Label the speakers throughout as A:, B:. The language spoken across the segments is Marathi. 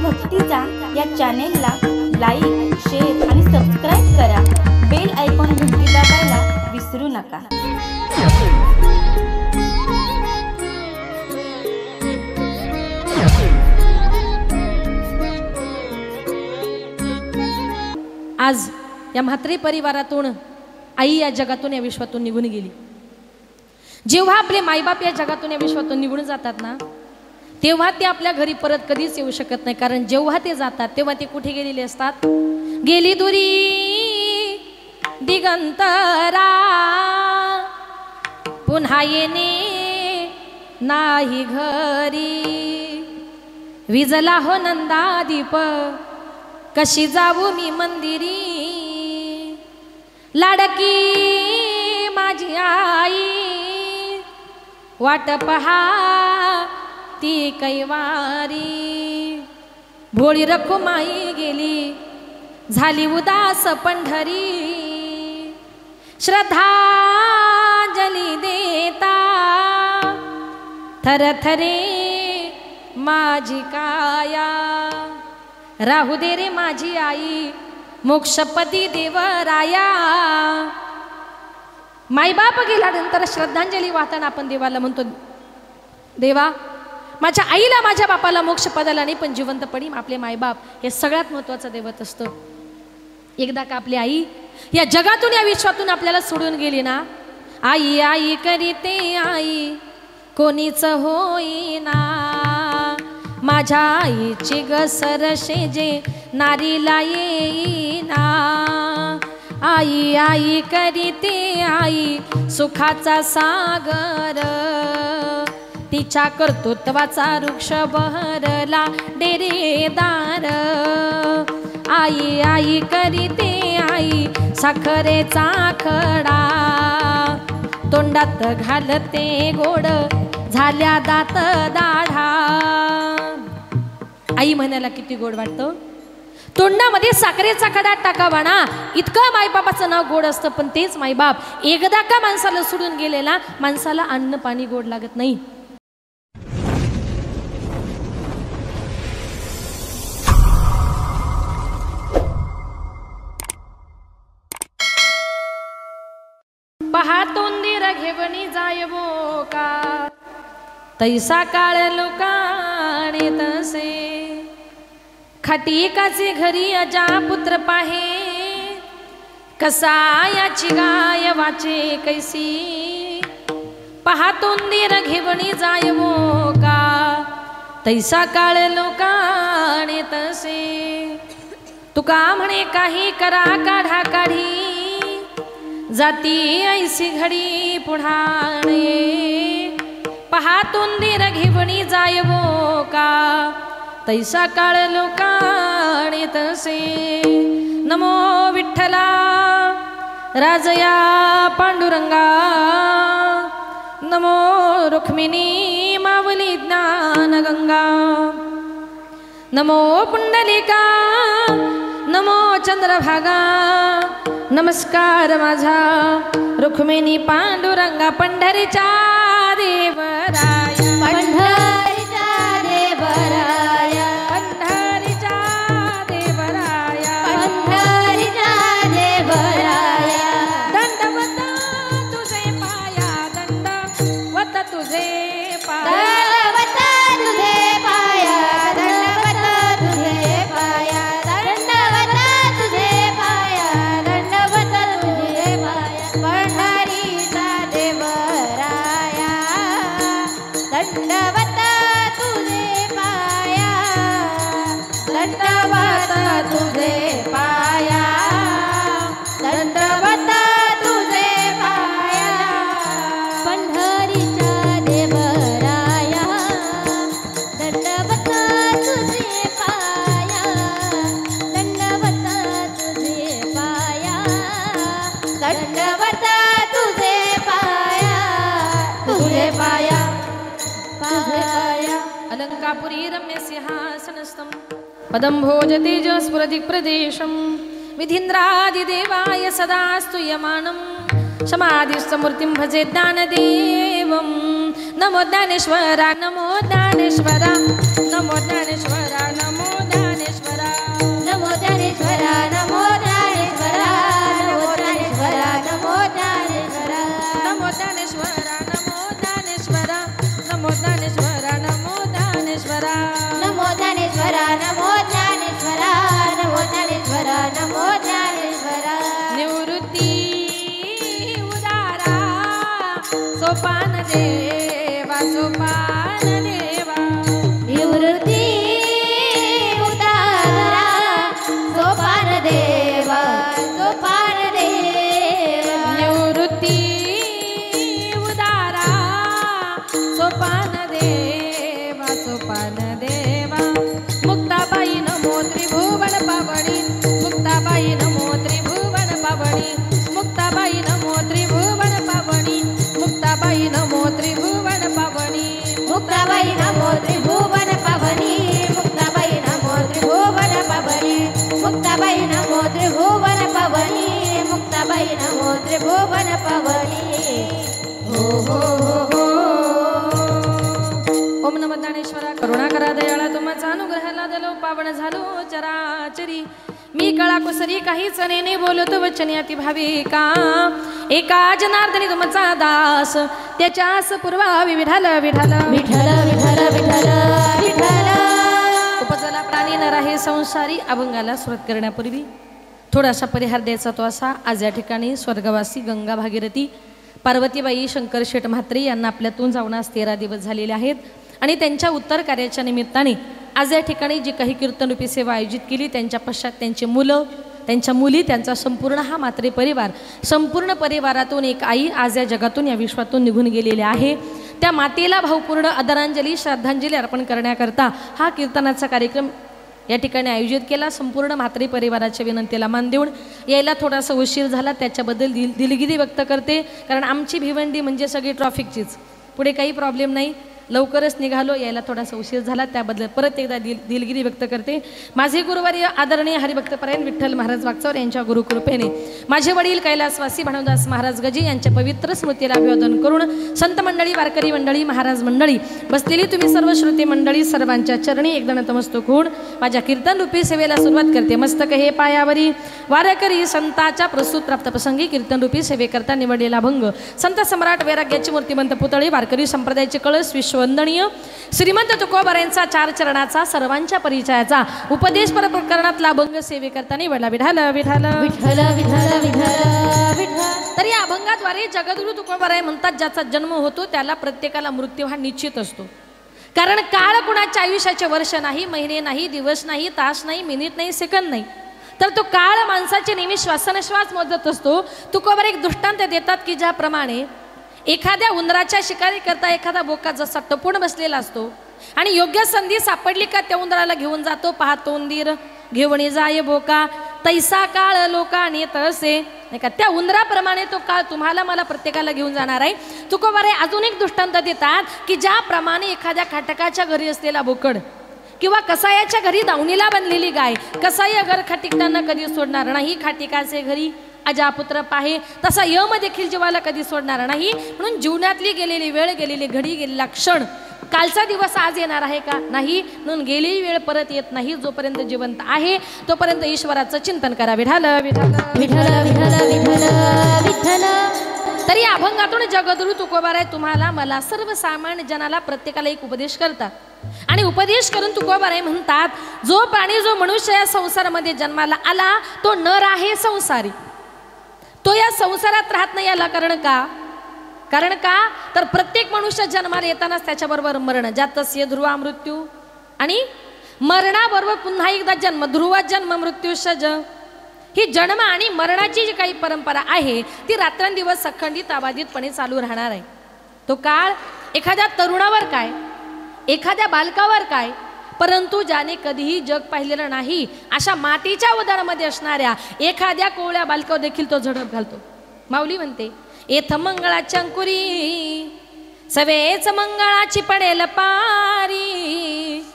A: भक्तीचा या चॅनेलला लाईक, शेअर आणि सबस्क्राईब करा. बेल आयकॉन घंटी दाबायला विसरू नका.
B: आज या म्हात्रे परिवारातून आई या जगातून या विश्वातून निघून गेली. जेव्हा आपले मायबाप या जगातून या विश्वातून निघून जातात ना, तेव्हा ते आपल्या घरी परत कधीच येऊ शकत नाही. कारण जेव्हा ते जातात तेव्हा ते कुठे गेलेले असतात? गेली दुरी दिगंतरा, पुन्हा येणे नाही घरी. विजला हो नंदा दीप, कशी जाऊ मी मंदिरी. लाडकी माझी आई, वाट पहा ती कैवारी. भोळी रखुमाई गेली, झाली उदास पंढरी. श्रद्धांजली देता थरथरे माझी काया. राहू दे रे माझी आई, मोक्षपदी देवराया. मायबाप गेल्यानंतर श्रद्धांजली वाहताना आपण देवाला म्हणतो, देवा माझ्या आईला माझ्या बापाला मोक्ष पदाला नाही, पण जिवंतपणी आपले मायबाप हे सगळ्यात महत्त्वाचं दैवत असतं. एकदा का आपली आई या जगातून या विश्वातून आपल्याला सोडून गेली ना, आई आई करीते आई कोणीच होईना. माझ्या आईची गसरशे जे नारीला येईना. आई आई करीते आई सुखाचा सागर, तिच्या कर्तृत्वाचा वृक्ष बहरला डेरेदार. आई आई करीते आई साखरेचा खडा, तोंडात घालते गोड झाल्या दात दाढा. आई म्हणायला किती गोड वाटतं. तोंडामध्ये साखरेचा खडा टाकावा ना, इतकं मायबापाचं नाव गोड असतं. पण तेच मायबाप एकदा का माणसाला सोडून गेलेला, माणसाला अन्न पाणी गोड लागत नाही. पहा तोंदीर घेवणी जायबो का, तैसा काळ लोकाणे तसे. खाटी एकाचे घरी अजा पुत्र पाहे, कसा याची गाय वाचे कैसी. पहा तोंदीर घेवणी जायबो का, तैसा काळ लोकाणे तसे. तुका म्हणे काही करा काढा काढी, जाती ऐसी घडी पुढाणे. पहा तोंदीर घेवणी जायबो का, तैसा काळ लोकाणे तसे. नमो विठ्ठला राजया पांडुरंगा, नमो रुक्मिणी मावली ज्ञान गंगा. नमो पुंडलिका, नमो चंद्रभागा. नमस्कार माझा रुक्मिणी पांडुरंगा, पंढरीच्या देवराया.
C: पंढरीच्या देवराया,
B: पंढरीच्या देवराया,
C: पंढरीच्या देवराया.
B: दंडवत तुझे पाया, दंडवत तुझे पाया.
C: दंडवत तुझे पाया, दंडवत तुझे पाया, दंडवत तुझे पाया, दंडवत तुझे पाया. पंढरीचा देवराया, दंडवत तुझे पाया, दंडवत तुझे पाया, दंडवत तुझे पाया. पंढरीच्या देवराया, दंडवत तुझे पाया, दंडवत तुझे पाया, दंडवत तुझे पाया, तुझे पाया, तुझे पाया.
B: अलंकापुरी रम्य सिंहासनस्थं पदं भोजते ज स्फुरदिक् प्रदेशं. विधीन्द्रादिदेवाय सदा स्तूयमानं, समाधिस्थमूर्तिं भजे ज्ञानदेवं. नमो ज्ञानेश्वरा, नमो ज्ञानेश्वरा, नमो ज्ञानेश्वरा, नमो ज्ञानेश्वरा. करुणा करा दयाळा तुमचा अनुग्रह लादलो पावन झालो चराचरी मी कळा कुसरी काहीच नेने बोलतो वचने अति भावी का एका जनार्दनी तुमचा दास त्याच्यास पूर्वावी विठाल विठाल
C: विठ्ठल विठ्ठल विठ्ठल विठ्ठल
B: उपजला प्राणी नर आहे संसारी अभंगाला सुरुवात करण्यापूर्वी थोडासा परिहार द्यायचा तो असा आज या ठिकाणी स्वर्गवासी गंगा भागीरथी पार्वतीबाई शंकर शेठ म्हात्रे यांना आपल्यातून जाऊन आज 13 दिवस झालेले आहेत आणि त्यांच्या उत्तर कार्याच्या निमित्ताने आज या ठिकाणी जी काही कीर्तनरूपी सेवा आयोजित केली त्यांच्या पश्चात त्यांची मुलं त्यांच्या मुली त्यांचा संपूर्ण हा म्हात्रे परिवार संपूर्ण परिवारातून एक आई आज या जगातून या विश्वातून निघून गेलेली आहे त्या मातेला भावपूर्ण आदरांजली श्रद्धांजली अर्पण करण्याकरता हा कीर्तनाचा कार्यक्रम या ठिकाणी आयोजित केला संपूर्ण म्हात्रे परिवाराच्या विनंतीला मान देऊन यायला थोडासा उशीर झाला त्याच्याबद्दल दिलगिरी व्यक्त करते कारण आमची भिवंडी म्हणजे सगळी ट्रॉफिकचीच पुढे काही प्रॉब्लेम नाही लवकरच निघालो यायला थोडासा उशीर झाला त्याबद्दल परत एकदा दिलगिरी व्यक्त करते माझे गुरुवारी आदरणीय हरिभक्तपरायण विठ्ठल महाराज वागचौर यांच्या गुरुकृपेने माझे वडील कैलासवासी भानुदास महाराज गजी यांच्या पवित्र स्मृतीला अभिवादन करून संत मंडळी वारकरी मंडळी महाराज मंडळी बसलेली तुम्ही सर्व श्रोते मंडळी सर्वांच्या चरणी एकदा नतमस्तक होऊन माझ्या कीर्तनरूपी सेवेला सुरुवात करते मस्तक हे पायावरी वारकरी संताच्या प्रस्तुत प्राप्त प्रसंगी कीर्तनरूपी सेवेकरता निवडलेला भंग संत सम्राट वैराग्याची मूर्तिमंत पुतळी वारकरी संप्रदायाचे कळस वंदनीय श्रीमंत तुकोबारायांचा 4 चरणाचा सर्वांच्या परिचयाचा उपदेश पर प्रकरणातला अभंग सेवेकरता निवडला विठाल विठाल
C: विठ्ठल विठ्ठल विठ्ठल विठ्ठल
B: तर या अभंगाद्वारे जगद्गुरु तुकोबाराय म्हणतात ज्याचा जन्म होतो त्याला प्रत्येकाला मृत्यू हा निश्चित असतो कारण काळ कुणाच्या आयुष्याचे वर्ष नाही महिने नाही दिवस नाही तास नाही मिनिट नाही सेकंद नाही तर तो काळ माणसाचे नेहमी श्वासनश्वास मोजत असतो तुकोबार एक दृष्टांत देतात की ज्याप्रमाणे एखाद्या उंदराच्या शिकारी करता एखादा बोका जसा टपून बसलेला असतो आणि योग्य संधी सापडली का त्या उंदराला घेऊन जातो पाहतो उंदीर घेऊन जाय बोका तैसा काळ लोका नेत असे नाही का त्या उंदराप्रमाणे तो काळ तुम्हाला मला प्रत्येकाला घेऊन जाणार आहे तुकोबारे अजून एक दृष्टांत देतात की ज्याप्रमाणे एखाद्या खाटकाच्या घरी असलेला बोकड किंवा कसायाच्या घरी दावणीला बनलेली गाय कसाई घर खाटिकताना कधी सोडणार नाही खाटिकाचे घरी अजापुत्र पाहे तसा यम देखील जीवाला कधी सोडणार नाही म्हणून जीवनातली गेलेली वेळ गेलेली घडी गेलेला क्षण कालचा दिवस आज येणार आहे का नाही म्हणून गेलेली वेळ परत येत नाही जोपर्यंत जिवंत आहे तोपर्यंत ईश्वराचं चिंतन करा विठाल विठाल
C: विठ्ठल विठ्ठल विठ्ठल विठ्ठल
B: तरी अभंगातून जगद्गुरु तुकोबाराय तुम्हाला मला सर्वसामान्य जनाला प्रत्येकाला एक उपदेश करतात आणि उपदेश करून तुकोबाराय म्हणतात जो प्राणी जो मनुष्य या संसारामध्ये जन्माला आला तो नर आहे संसारी तो या संसारात राहत नाही याला कारण का तर प्रत्येक मनुष्य जन्माला येतानाच त्याच्याबरोबर मरण जातस्य ध्रुवा मृत्यू आणि मरणाबरोबर पुन्हा एकदा जन्म ध्रुव जन्म मृत्यूशज ही जन्म आणि मरणाची जी काही परंपरा आहे ती रात्रंदिवस अखंडित अबाधितपणे चालू राहणार आहे तो काळ एखाद्या तरुणावर काय एखाद्या बालकावर काय परंतु ज्याने कधीही जग पाहिलेलं नाही अशा मातीच्या उदरामध्ये असणाऱ्या एखाद्या कोवळ्या बालकावर देखील तो झडप घालतो माऊली म्हणते येथ मंगळाच्या अंकुरी सवेच मंगळाची पडेल पारी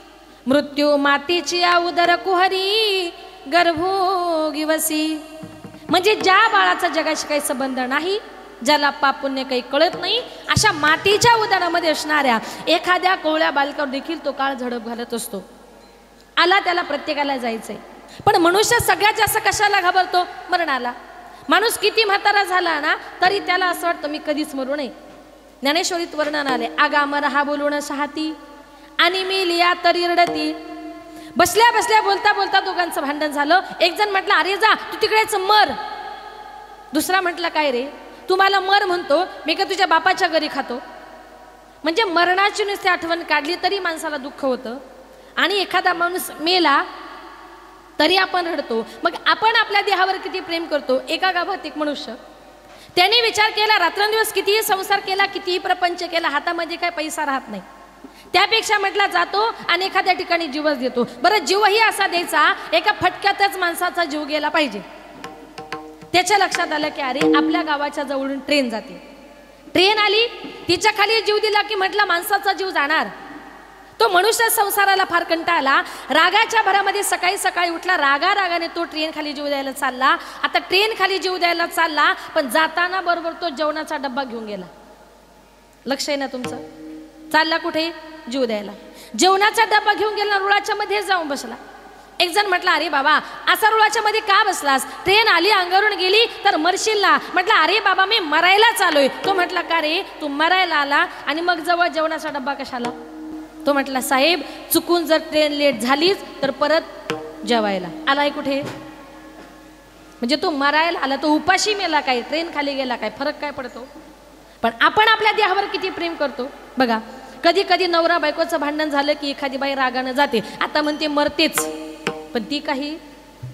B: मृत्यू मातीची उदर कुहरी गर्भोगिवसी म्हणजे ज्या बाळाचा जगाशी काही संबंध नाही ज्याला पाप पुण्य काही कळत नाही अशा मातीच्या उदरामध्ये असणाऱ्या एखाद्या कोवळ्या बालकावर देखील तो काळ झडप घालत असतो आला त्याला प्रत्येकाला जायचंय पण मनुष्य सगळ्यात जास्त कशाला घाबरतो मरणाला माणूस किती म्हातारा झाला ना तरी त्याला असं वाटतं मी कधीच मरू नये ज्ञानेश्वरीत वर्णन आले आगामर हा बोलून सहाती आणि मी लिया तरी रडती बसल्या बसल्या बोलता बोलता दोघांचं भांडण झालं एक जण म्हटलं अरे जा तू तिकडेच मर दुसरा म्हटलं काय रे तुम्हाला मर म्हणतो मी का तुझ्या बापाच्या घरी खातो म्हणजे मरणाची नुसती आठवण काढली तरी माणसाला दुःख होतं आणि एखादा माणूस मेला तरी आपण रडतो मग आपण आपल्या देहावर किती प्रेम करतो एका गावात एक मनुष्य त्याने विचार केला रात्रंदिवस कितीही संसार केला कितीही प्रपंच केला हातामध्ये काय पैसा राहत नाही त्यापेक्षा म्हटला जातो आणि एखाद्या ठिकाणी जीवच देतो बरं जीवही असा द्यायचा एका फटक्यातच माणसाचा जीव गेला पाहिजे त्याच्या लक्षात आलं की अरे आपल्या गावाच्या जवळून ट्रेन जाते ट्रेन आली तिच्या खाली जीव दिला की म्हटलं माणसाचा जीव जाणार तो मनुष्य संसाराला फार कंटाळा आला रागाच्या भरामध्ये सकाळी सकाळी उठला रागाने तो ट्रेन खाली जीव द्यायला चालला आता ट्रेन खाली जीव द्यायला चालला पण जाताना बरोबर तो जेवणाचा डब्बा घेऊन गेला लक्ष आहे ना तुमचं चालला कुठे जीव द्यायला. जेवणाचा डबा घेऊन गेला, रुळाच्या मध्ये जाऊन बसला. एक जण म्हटलं, अरे बाबा असा रुळाच्या मध्ये का बसलास? ट्रेन आली, अंगावरून गेली तर मरशील ना. म्हटलं, अरे बाबा मी मरायलाच आलोय. तो म्हटला, का रे तू मरायला आला आणि मग जवळ जेवणाचा डब्बा कशाला? तो म्हटला, साहेब चुकून जर ट्रेन लेट झालीच तर परत जेवायला आलाय कुठे? म्हणजे तो मरायला आला, तो उपाशी मेला काय, ट्रेन खाली गेला काय, फरक काय पडतो? पण आपण आपल्या देहावर किती प्रेम करतो बघा. कधी कधी नवरा बायकोचं भांडण झालं की एखादी बाई रागानं जाते, आता म्हणते मरतेच, पण ती काही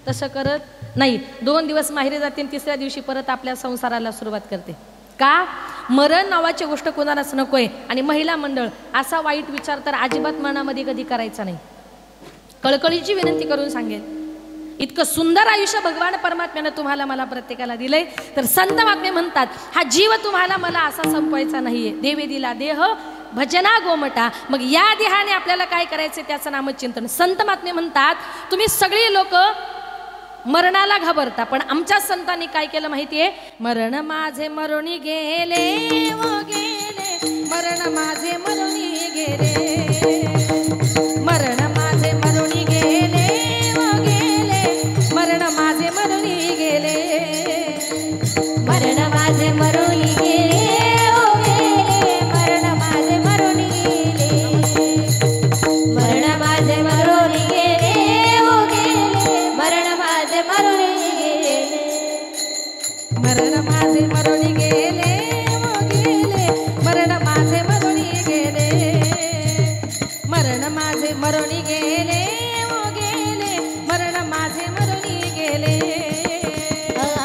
B: तसं करत नाही. 2 दिवस माहेरी जाते आणि 3ऱ्या दिवशी परत आपल्या संसाराला सुरुवात करते. का? मरण नावाची गोष्ट कोणालाच नकोय. आणि महिला मंडळ, असा वाईट विचार तर अजिबात मनामध्ये कधी करायचा नाही. कळकळीची विनंती करून सांगेल, इतकं सुंदर आयुष्य भगवान परमात्म्यानं तुम्हाला मला प्रत्येकाला दिलंय. तर संत महात्मे म्हणतात, हा जीव तुम्हाला मला असा संपवायचा नाहीये. देवे दिला देह भजना गोमटा. मग या देहाने आपल्याला काय करायचं त्याचं नामचिंतन. संत महात्मे म्हणतात, तुम्ही सगळी लोक मरणाला घाबरता, पण आमच्या संतांनी काय केलं माहितीये? मरण माझे मरुणी गेले व गेले, मरण माझे मरुणी गेले, मरण माझे मरुणी गेले व गेले, मरण माझे मरुणी गेले,
C: मरण माझे मरुनी गेले ओ गेले, मरण माझे मरुनी गेले, मरण माझे मरुनी गेले ओ गेले, मरण माझे मरुनी गेले,
B: मरण माझे मरुणी गेले व गेले, मरण माझे मरुणी गेले, मरण माझे मरुणी गेले व गेले, मरण माझे मरुणी गेले,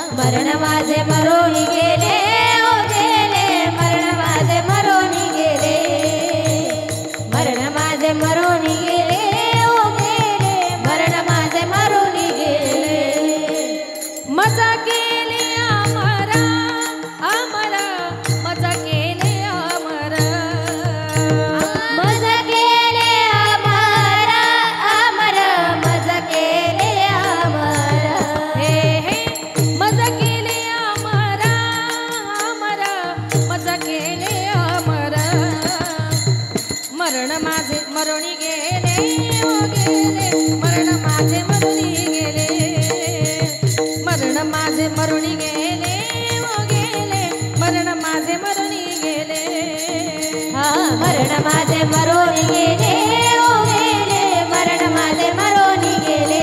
C: मरण माझे मरुनी गेले ओ गेले, मरण माझे मरुनी गेले, मरण माझे मरुनी गेले ओ गेले, मरण माझे मरुनी गेले.
B: मजा केले अमरा अमरा, मजा केले अमरा,
C: मजा केले अमर अमर, मजा केले अमर,
B: हे हे मजा केले अमरा अमरा, मजा केले अमरा. मरण माझे मरुणी गेले ओ गेले, मरण माझे मरुणी गेले, मरण माझे मरुणी गेले ओ गेले, मरण माझे मरुणी गेले.
C: मरण माझे मरुनी गेले ओ गेले, मरण माझे मरुनी गेले,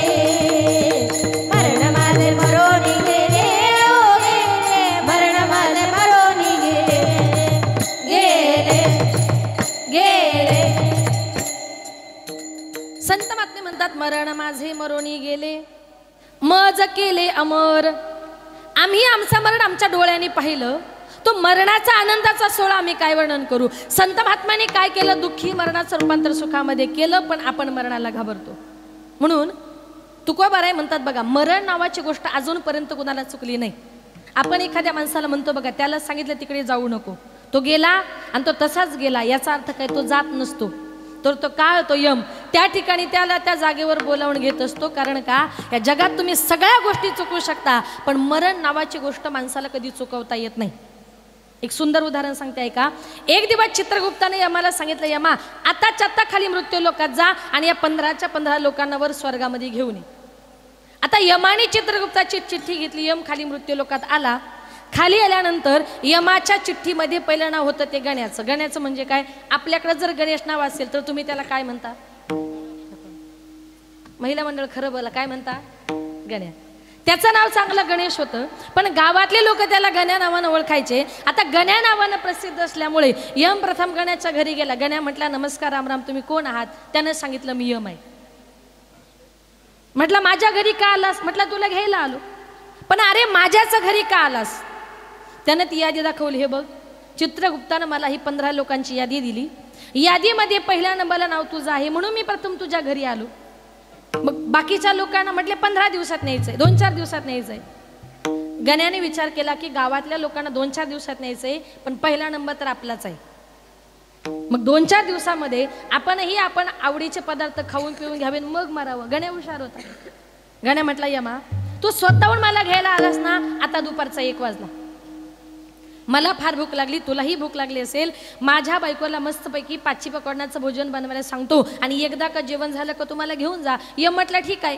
C: मरण माझे मरुनी गेले ओ गेले, मरण माझे मरुनी गेले, गेले गेले.
B: संत महात्मे म्हणतात, मरण माझे मरुणी गेले, मज केले अमर. आम्ही आमचं मरण आमच्या डोळ्यांनी पाहिलं, तो मरणाचा आनंदाचा सोहळा आम्ही काय वर्णन करू. संत महात्म्यांनी काय केलं? दुःखी मरणाचं रूपांतर सुखामध्ये केलं, पण आपण मरणाला घाबरतो. म्हणून तुकोबाराय म्हणतात बघा, मरण नावाची गोष्ट अजूनपर्यंत कुणाला चुकली नाही. आपण एखाद्या माणसाला म्हणतो बघा, त्याला सांगितलं तिकडे जाऊ नको, तो गेला आणि तो तसाच गेला, याचा अर्थ काय? तो जात नसतो, तर तो काळ, तो यम त्या ठिकाणी त्याला त्या जागेवर बोलावून घेत असतो. कारण का? या जगात तुम्ही सगळ्या गोष्टी चुकवू शकता, पण मरण नावाची गोष्ट माणसाला कधी चुकवता येत नाही. एक सुंदर उदाहरण सांगते ऐका. एक दिवस चित्रगुप्ताने यमाला सांगितलं, यमा आताच्या आत्ता खाली मृत्यू लोकात जा आणि या 15च्या 15 लोकांना वर स्वर्गामध्ये घेऊन ये. आता यमाने चित्रगुप्ताची चिठ्ठी घेतली, यम खाली मृत्यू लोकात आला. खाली आल्यानंतर यमाच्या चिठ्ठीमध्ये पहिलं नाव होतं ते गण्याचं. गण्याचं म्हणजे काय? आपल्याकडे जर गणेश नाव असेल तर तुम्ही त्याला काय म्हणता? महिला मंडळ खरं बोला, काय म्हणता? गण्या. त्याचं नाव चांगलं गणेश होतं, पण गावातले लोक त्याला गण्या नावानं ओळखायचे. आता गण्या नावानं प्रसिद्ध असल्यामुळे यम प्रथम गण्याच्या घरी गेला. गण्या म्हटला, नमस्कार रामराम, तुम्ही कोण आहात? त्यानं सांगितलं, मी यम आहे. म्हटलं, माझ्या घरी का आलास? म्हटलं, तुला घ्यायला आलो. पण अरे माझ्याच घरी का आलास? त्यानं ती यादी दाखवली. हे बघ, चित्रगुप्तानं मला ही 15 लोकांची यादी दिली. यादीमध्ये पहिल्या नंबरला नाव तुझं आहे, म्हणून मी प्रथम तुझ्या घरी आलो. मग बाकीच्या लोकांना म्हटले 15 दिवसात न्यायचंय, 2-4 दिवसात न्यायचंय. गण्याने विचार केला की गावातल्या लोकांना 2-4 दिवसात न्यायचंय, पण पहिला नंबर तर आपलाच आहे. मग 2-4 दिवसामध्ये आपण आवडीचे पदार्थ खाऊन पिऊन घ्यावे, मग मरावं. गण्या हुशार होता. गण्या म्हटला, यमा तू स्वतःहून मला घ्यायला आलास ना, आता दुपारचा 1 वाजला. मला फार भूक लागली, तुलाही भूक लागली असेल, माझ्या बायकोला मस्तपैकी पाची पकडण्याचं भोजन बनवायला सांगतो आणि एकदा का जेवण झालं का तुम्हाला घेऊन जा. ये म्हटलं ठीक आहे.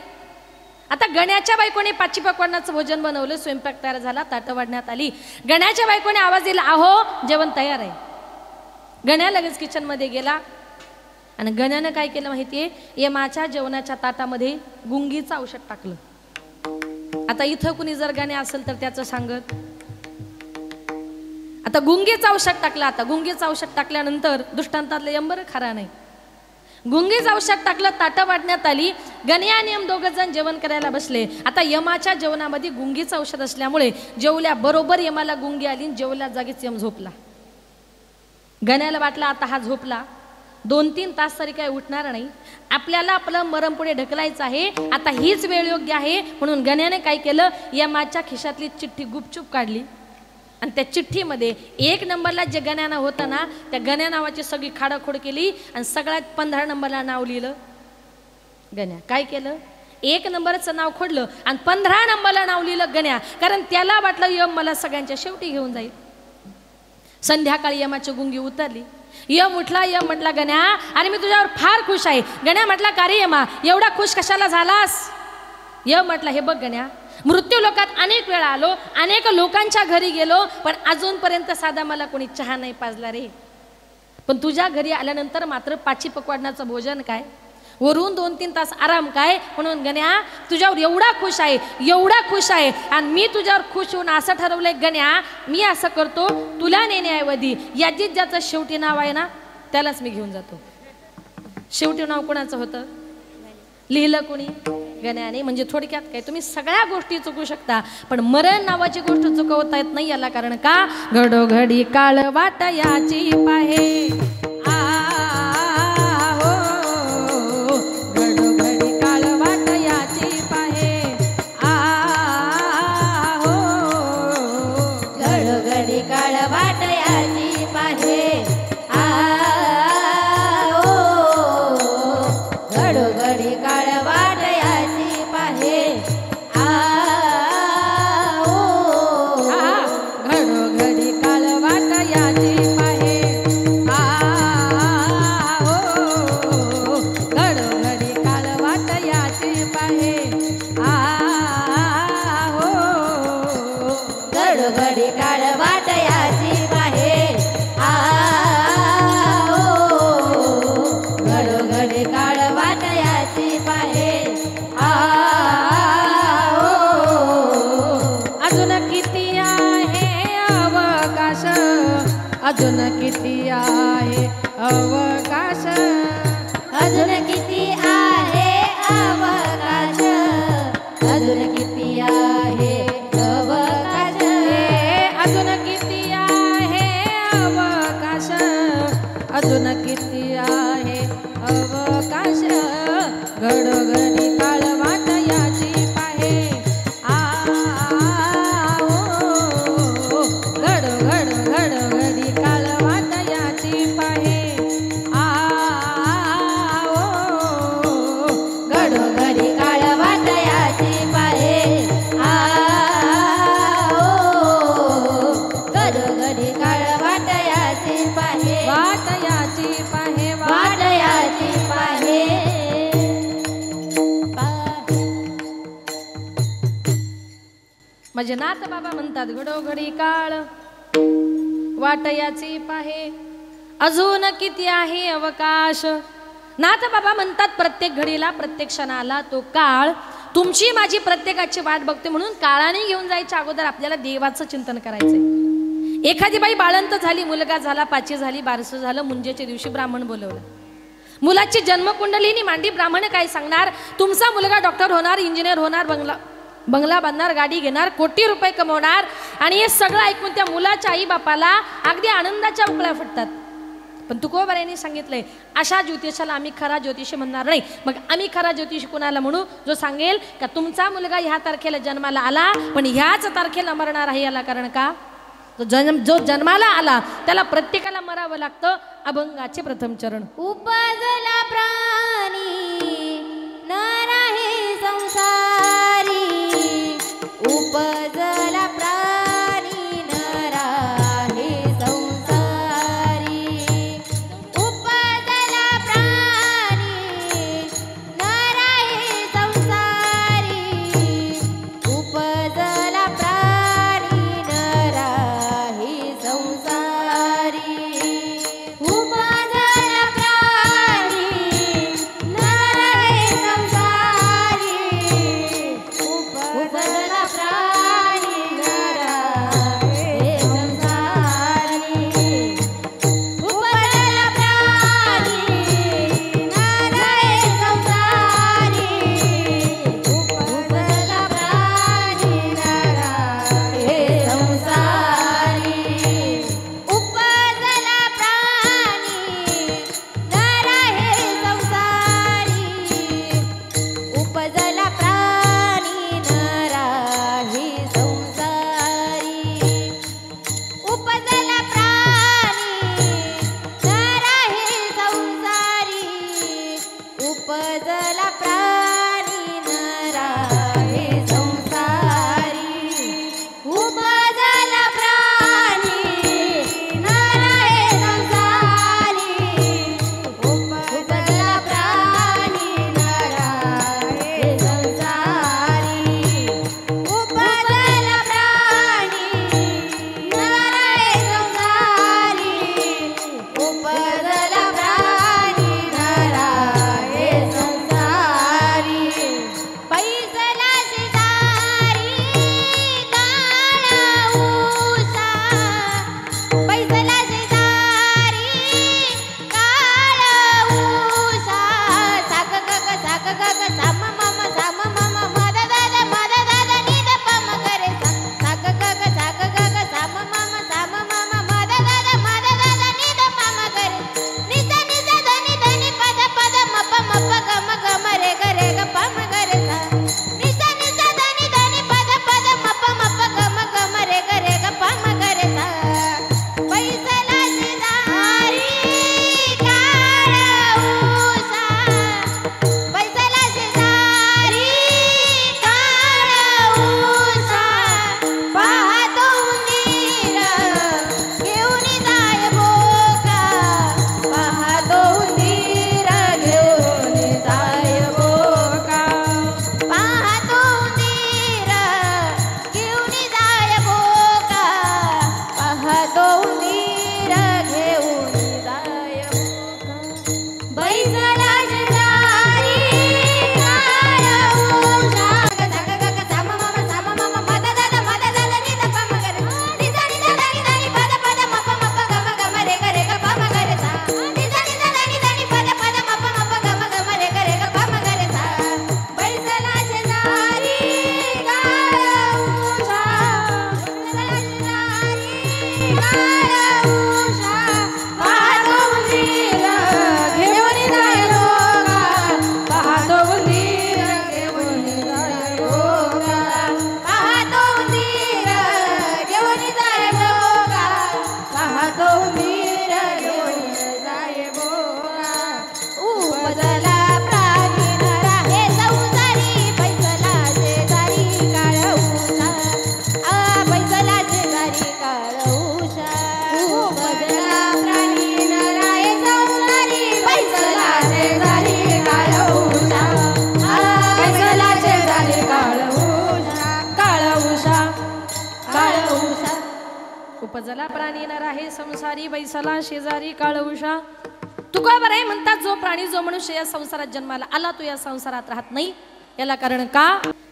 B: आता गण्याच्या बायकोने पाची पकडण्याचं भोजन बनवलं, स्वयंपाक तयार झाला, ताटं वाढण्यात आली. गण्याच्या बायकोने आवाज दिला, अहो जेवण तयार आहे. गण्या लगेच किचनमध्ये गेला आणि गण्यानं काय केलं माहितीये, यमाच्या जेवणाच्या ताटामध्ये गुंगीचं औषध टाकलं. आता इथं कुणी जर गण्या असेल तर त्याचं सांगत. आता गुंगीचं औषध टाकलं. आता गुंगीचं औषध टाकल्यानंतर दृष्टांतातलं यम बरं खरा नाही. गुंगीचं औषध टाकलं, ताटं वाढण्यात आली. गण्या आणि यम दोघं जण जेवण करायला बसले. आता यमाच्या जेवणामध्ये गुंगीचं औषध असल्यामुळे जेवल्या बरोबर यमाला गुंगी आली, जेवल्या जागीच यम झोपला. गण्याला वाटलं आता हा झोपला, 2-3 तास तरी काही उठणार नाही, आपल्याला आपलं मरण पुढे ढकलायचं आहे, आता हीच वेळ योग्य आहे. म्हणून गण्याने काय केलं, यमाच्या खिशातली चिठ्ठी गुपचूप काढली आणि त्या चिठ्ठीमध्ये 1 नंबरला जे गण्यानं होतं ना, त्या गण्या नावाची सगळी खाडाखोड केली आणि सगळ्यात 15 नंबरला नाव लिहिलं. गण्या काय केलं, 1 नंबरचं नाव खोडलं आणि 15 नंबरला नाव लिहिलं गण्या. कारण त्याला वाटलं यम मला सगळ्यांच्या शेवटी घेऊन जाईल. संध्याकाळी यमाची गुंगी उतरली. यम उठला. यम म्हटला, गण्या अरे मी तुझ्यावर फार खुश आहे. गण्या म्हटला, का रे यमा एवढा खुश कशाला झालास? यम म्हटला, हे बघ गण्या, मृत्यू लोकात अनेक वेळा आलो, अनेक लोकांच्या घरी गेलो, पण अजूनपर्यंत साधा मला कोणी चहा नाही पाजला रे. पण तुझ्या घरी आल्यानंतर मात्र पाची पकवाडण्याचं भोजन काय, वरून 2-3 तास आराम काय. म्हणून गण्या तुझ्यावर एवढा खुश आहे, एवढा खुश आहे. आणि मी तुझ्यावर खुश होऊन असं ठरवलंय गण्या, मी असं करतो, तुला नेण्याऐवजी यादीत ज्याचं शेवटी नाव आहे ना त्यालाच मी घेऊन जातो. शेवटी नाव कोणाचं होतं, लिहिलं कोणी, गण्याने. म्हणजे थोडक्यात काय, तुम्ही सगळ्या गोष्टी चुकू शकता पण मरण नावाची गोष्ट चुकवता येत नाही. याला कारण का, घडोघडी काळ वाट याची पाहे. अजून किती आहे अवकाश,
C: अजून किती आहे अवकाश, अजून किती आहे अवकाश,
B: अजून किती आहे अवकाश, अजून किती आहे अवकाश. घडोघडी काळ वाट याची पाहे. घडोघडी काळ वाट याची पाहे.
C: घडोघडी काळ वाट याची पाहे. घडोघडी काळ वाट याची पाहे.
B: वाट याची पाहे.
C: वाट याची पाहे.
B: माझे नाथ बाबा म्हणतात, घडोघडी काळ वाट याची पाहे, अजून किती आहे अवकाश. नाथ बाबा म्हणतात, प्रत्येक घडीला प्रत्येक क्षणाला तो काळ तुमची माझी प्रत्येकाची वाट बघते. म्हणून काळाने घेऊन जायच्या अगोदर आपल्याला देवाचं चिंतन करायचंय. एखादी बाई बाळंत झाली, मुलगा झाला, पाची झाली, बारसं झालं, मुंजेच्या दिवशी ब्राह्मण बोलवलं. मुलाची जन्मकुंडलीनी मांडी, ब्राह्मण काय सांगणार, तुमचा मुलगा डॉक्टर होणार, इंजिनियर होणार, बंगला बांधणार, गाडी घेणार, कोटी रुपये कमवणार. आणि हे सगळं ऐकून त्या मुलाच्या आई बापाला अगदी आनंदाच्या उकळ्या फुटतात. पण तुकोबारायांनी सांगितलंय, अशा ज्योतिषाला आम्ही खरा ज्योतिषी म्हणणार नाही. मग आम्ही खरा ज्योतिषी कुणाला म्हणू, जो सांगेल का तुमचा मुलगा ह्या तारखेला जन्माला आला पण ह्याच तारखेला मरणार आहे. याला कारण का, जो जन्माला आला त्याला प्रत्येकाला मरावं लागतं. अभंगाचे प्रथम चरण.
C: उपजला प्राणी नर आहे संसारी, उपजला प्राणी नर उपजला प्राणी नरा हे संसारी उपजला प्राणी नरा हे संसारी उपजला प्राणी नरा हे संसारी उपजला प्राणी नरा हे संसारी उपजला प्राणी नरा हे संसारी पैसला शेजारी काळ उसा पैसला शेजारी काळ उसा साग गग साम मम मद दादा निद पम करे साग गग साम मम मद दादा निद पम करे निद निद धनी धनी पद पद मप गम गम रे ग पम करे सा निद निद धनी धनी पद पद मप गम गम रे ग पम करे सा पैसला शेजारी काळ उसा पैसला शेजारी काळ उसा पाहतो उंदीर घेऊन जाय बोका पाहतो उंदीर घेऊन जाय बोका पाहतो उंदीर घेऊन जाय बोका पाहतो उंदीर घेऊन जाय बोका बैसला शेजारी काळ उसा साम मम मद दादा निद पम करे निद निद धनी धनी पद पद मप गम गम रे ग पम करे सा निद निद धनी धनी पद पद मप गम गम रे ग पम करे सा बैसला शेजारी काळ उसा बैसला शेजारी काळ उसा पाहतो उंदीर घेऊन जाय बोका पाहतो उंदीर घेऊन जाय बोका पाहतो उंदीर घेऊन जाय बोका पाहतो उंदीर घेऊन जाय बोका उपजला प्राणी नरा हे संसारी पैसला शेजारी काळ उसा पैसला शेजारी काळ उसा उपजला प्राणी नरा हे संसारी पैसला शेजारी काळ उसा पैसला शेजारी काळ उसा
B: उपजला प्राणी नरा हे संसारी बैसला शेजारी काळ उषा. तुकोबर आहे म्हणतात जो प्राणी जो मनुष्य या संसारात जन्माला आला तो या संसारात राहत नाही. याला कारण का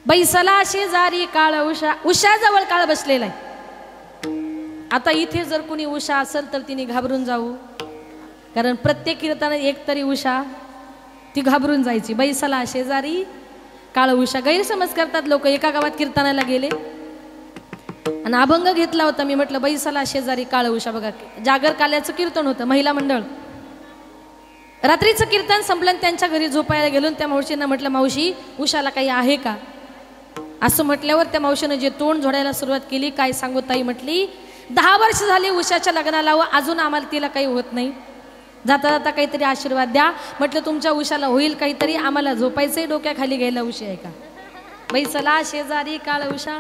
B: बैसला शेजारी काळ उषा. उषाजवळ काळ बसलेला आहे. आता इथे जर कुणी उषा असेल तर तिने घाबरून जाऊ, कारण प्रत्येक कीर्तनात एक तरी उषा ती घाबरून जायची. बैसला शेजारी काळ उषा. गैरसमज करतात लोक. एका गावात कीर्तनाला गेले आणि अभंग घेतला होता. मी म्हटलं बैसला शेजारी काळ उषा. बघा जागर काल्याचं कीर्तन होतं, महिला मंडळ. रात्रीचं कीर्तन संपलं, त्यांच्या घरी झोपायला गेलो. त्या मावशींना म्हटलं मावशी उषाला काही आहे का असं म्हटल्यावर त्या मावशीनं जे तोंड झोडायला सुरुवात केली, काय सांगू ताई म्हटली 10 वर्ष झाली उषाच्या लग्नाला, अजून आम्हाला तिला काही होत नाही. जाता जाता काहीतरी आशीर्वाद द्या. म्हटलं तुमच्या उषाला होईल काहीतरी, आम्हाला झोपायचंही डोक्याखाली घ्यायला उशी आहे का. बैसला शेजारी काळ उषा.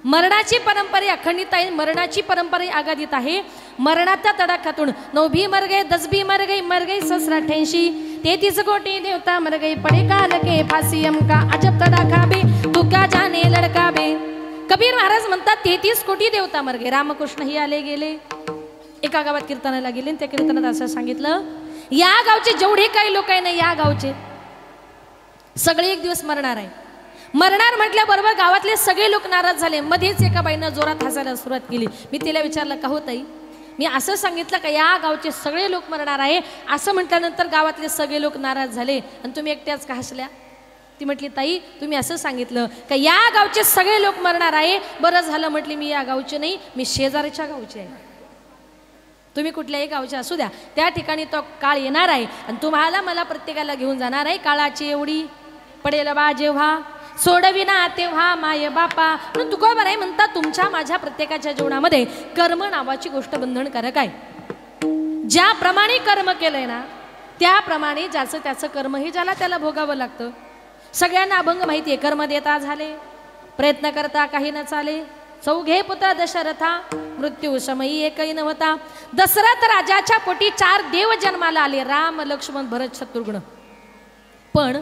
B: मरणाची परंपरा अखंडित आहे. मरणाची परंपरा आगादित आहे. मरणाच्या तडाख्यातून 9 भी मर गए 10 भी मर गई 88 33 कोटी देवता मर गई पड़े काल के फांसी हमका अजब तड़ाखा बे तू क्या जाने लड़का बे. कबीर महाराज म्हणतात 33 कोटी देवता मर गए. रामकृष्ण ही आले गेले. एका गावात कीर्तनाला गेले. त्या कीर्तनात असं सांगितलं या गावचे जेवढे काही लोक आहे ना, या गावचे सगळे एक दिवस मरणार आहे. मरणार म्हटल्याबरोबर गावातले सगळे लोक नाराज झाले. मध्येच एका बाईनं जोरात हसायला सुरुवात केली. मी तिला विचारलं का हो ताई, मी असं सांगितलं का या गावचे सगळे लोक मरणार आहे, असं म्हटल्यानंतर गावातले सगळे लोक नाराज झाले आणि तुम्ही एकट्याच का हसल्या. ती म्हटली ताई तुम्ही असं सांगितलं का या गावचे सगळे लोक मरणार आहे. बरं झालं म्हटली मी या गावचे नाही, मी शेजारच्या गावचे आहे. तुम्ही कुठल्याही गावचे असू द्या, त्या ठिकाणी तो काळ येणार आहे आणि तुम्हाला मला प्रत्येकाला घेऊन जाणार आहे. काळाची एवढी पडेल बा जेव्हा सोडविना तेव्हा माय बापा. तुकोबर आहे म्हणतात तुमच्या माझ्या प्रत्येकाच्या जीवनामध्ये कर्म नावाची गोष्ट बंधनकारक आहे. ज्याप्रमाणे कर्म केलंय ना त्याप्रमाणे ज्याचं त्याचं कर्म हे ज्याला त्याला भोगावं लागतं. सगळ्यांना अभंग माहिती आहे. कर्म देता झाले, प्रयत्न करता काही न चाले, चौघे पुत्र दशरथा, मृत्यू समयी एकही नव्हता. दशरथ राजाच्या पोटी 4 देव जन्माला आले, राम लक्ष्मण भरत शत्रुघ्न. पण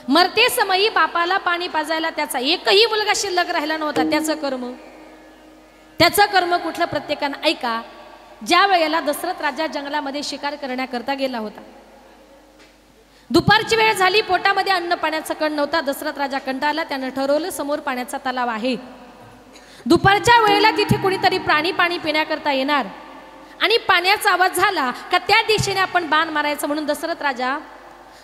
B: मरते समयी बापाला पाणी पाजायला त्याचा एकही मुलगा शिल्लक राहिला नव्हता. त्याचं कर्म कुठलं प्रत्येकानं ऐका. ज्या वेळेला दशरथ राजा जंगलामध्ये शिकार करण्याकरता गेला होता, दुपारची वेळ झाली, पोटामध्ये अन्न पाण्याचा कण नव्हता. दशरथ राजा कंटाळला. त्यानं ठरवलं समोर पाण्याचा तलाव आहे, दुपारच्या वेळेला तिथे कुणीतरी प्राणी पाणी पिण्याकरता येणार आणि पाण्याचा आवाज झाला का त्या दिशेने आपण बाण मारायचं. म्हणून दशरथ राजा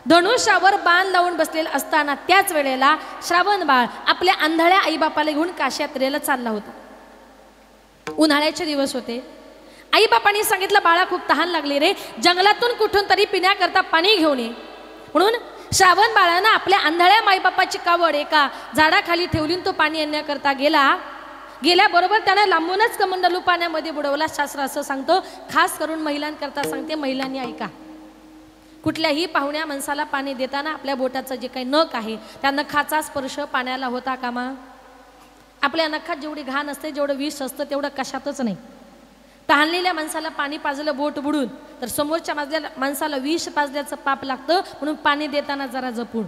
B: धनुष्यावर बाण लावून बसलेला असताना त्याच वेळेला श्रावण बाळ आपल्या आंधळ्या आईबापाला घेऊन काशी यात्रेला चालला होता. उन्हाळ्याचे दिवस होते. आईबापांनी सांगितलं, बाळा खूप तहान लागली रे, जंगलातून कुठून तरी पिण्याकरता पाणी घेऊन ये. म्हणून श्रावण बाळानं आपल्या आंधळ्या माईबापाची कावड एका झाडाखाली ठेवली. तो पाणी आणण्याकरता गेल्याबरोबर त्यानं लांबूनच कमंडलू पाण्यामध्ये बुडवला. शास्त्र असं सांगतो, खास करून महिलांकरता सांगते, महिलांनी ऐका. कुठल्याही पाहुण्या माणसाला पाणी देताना आपल्या बोटाचं जे काही नख आहे त्या नखाचा स्पर्श पाण्याला होता कामा. आपल्या नखात जेवढी घाण असते, जेवढं विष असतं, तेवढं कशातच नाही. तहानलेल्या माणसाला पाणी पाजलं बोट बुडून तर समोरच्या माणसाला विष पाजल्याचं पाप लागतं. म्हणून पाणी देताना जरा जपून.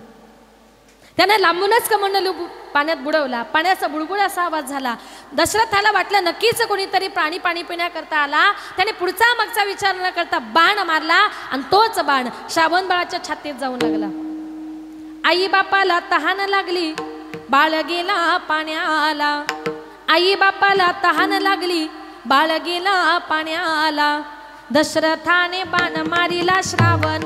B: त्याने लांबूनच कमंडलू पाण्यात बुडवला. पाण्याचा बुडबुड असा आवाज झाला. दशरथाला वाटलं नक्कीच कोणीतरी प्राणी पाणी पिण्याकरता आला. त्याने पुढचा मागचा विचार न करता बाण मारला आणि तोच बाण श्रावण बाळाच्या छातीत जाऊन लागला. आई बापाला तहान लागली, बाळ गेला पाण्याला. आई बापाला तहान लागली, बाळ गेला पाण्याला. दशरथाने बाण मारिला श्रावण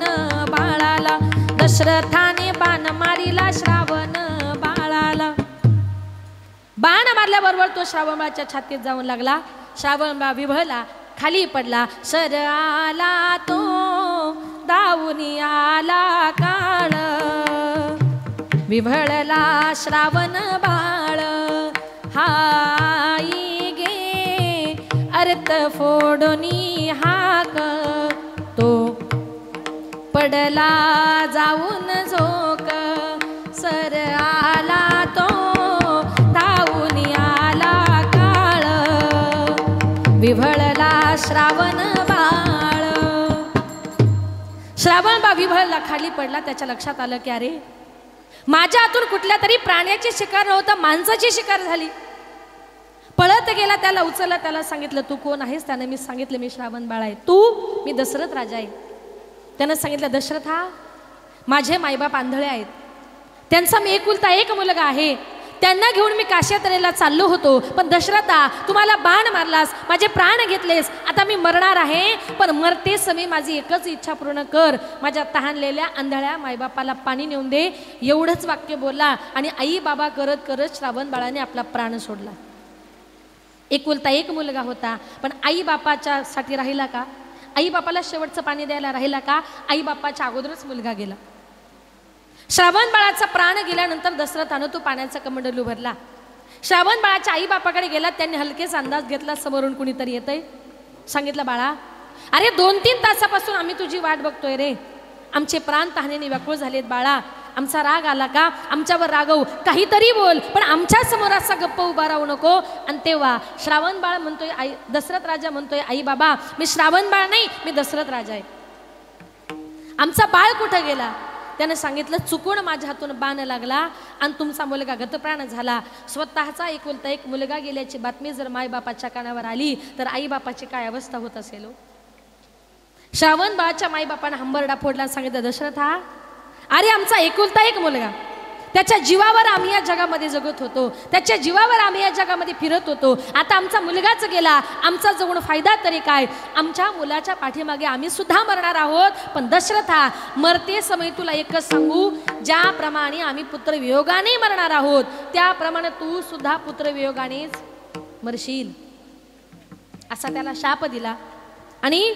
B: बाळाला. दशरथाने बाण मारिला श्रावण बाळाला. बाण मारल्याबरोबर तो श्रावण बाळाच्या छातीत जाऊन लागला. श्रावण बाळ विभळला, खाली पडला. सर आला तो दावूनी आला काळ, विभळला श्रावण बाळ. हाई गे अर्थ फोडोनी हाक, तो पडला जाऊन झोक. सर आला तो धावून आला काळ, विभळला श्रावण बाळ. श्रावण बाळ विभळला, खाली पडला. त्याच्या लक्षात आलं की अरे, माझ्या हातून कुठल्या तरी प्राण्याची शिकार नव्हता, माणसाची शिकार झाली. पळत गेला, त्याला उचलला. त्याला सांगितलं, तू कोण आहेस? त्याने मी सांगितलं, मी श्रावण बाळ आहे. तू? मी दशरथ राजा आहे. त्यानं सांगितलं, दशरथा, माझे मायबाप आंधळे आहेत, त्यांचा मी एकुलता एक मुलगा आहे, त्यांना घेऊन मी काशी यात्रेला चाललो होतो. पण दशरथा, तुम्हाला बाण मारलास, माझे प्राण घेतलेस, आता मी मरणार आहे. पण मरते समय माझी एकच इच्छा पूर्ण कर, माझ्या तहानलेल्या आंधळ्या मायबापाला पाणी नेऊन दे. एवढंच वाक्य बोलला आणि आई बाबा करत करत श्रावण बाळाने आपला प्राण सोडला. एकुलता एक मुलगा होता, पण आई बापाच्या साठी राहिला का? आई बापाला शेवटचं पाणी द्यायला राहिला का? आई बापाच्या अगोदरच मुलगा गेला. श्रावण बाळाचा प्राण गेल्यानंतर दशरथानं तो पाण्याचा कमंडलू भरला. श्रावण बाळाच्या आई बापाकडे गेला. त्यांनी हलकेच अंदाज घेतला, समोरून कुणीतरी येतंय. सांगितलं, बाळा, अरे 2-3 तासापासून आम्ही तुझी वाट बघतोय रे, आमचे प्राण तहानेने व्याकुळ झालेत. बाळा, आमचा राग आला का? आमच्यावर रागव, काहीतरी बोल, पण आमच्या समोर असा गप्प उभा राहू नको. आणि तेव्हा श्रावण बाळ म्हणतोय, आई दशरथ राजा म्हणतोय, आई बाबा, मी श्रावण बाळ नाही, मी दशरथ राजा आहे. आमचा बाळ कुठं गेला? त्यानं सांगितलं, चुकून माझ्या हातून बाण लागला आणि तुमचा मुलगा गतप्राण झाला. स्वतःचा एकुलता एक मुलगा गेल्याची बातमी जर मायबापाच्या कानावर आली तर आई बापाची काय अवस्था होत असेल. श्रावण बाळाच्या माईबापानं हंबरडा फोडला. सांगितलं, दशरथा, अरे आमचा एकुलता एक मुलगा, त्याच्या जीवावर आम्ही या जगामध्ये जगत होतो, त्याच्या जीवावर आम्ही या जगामध्ये फिरत होतो. आता आमचा मुलगाच गेला, आमचा जगून फायदा तरी काय? आमच्या मुलाच्या पाठीमागे आम्ही सुद्धा मरणार आहोत. पण दशरथा, मरते समय तुला एकच सांगू, ज्याप्रमाणे आम्ही पुत्रवियोगाने मरणार आहोत, त्याप्रमाणे तू सुद्धा पुत्रवियोगानेच मरशील, असा त्याला शाप दिला. आणि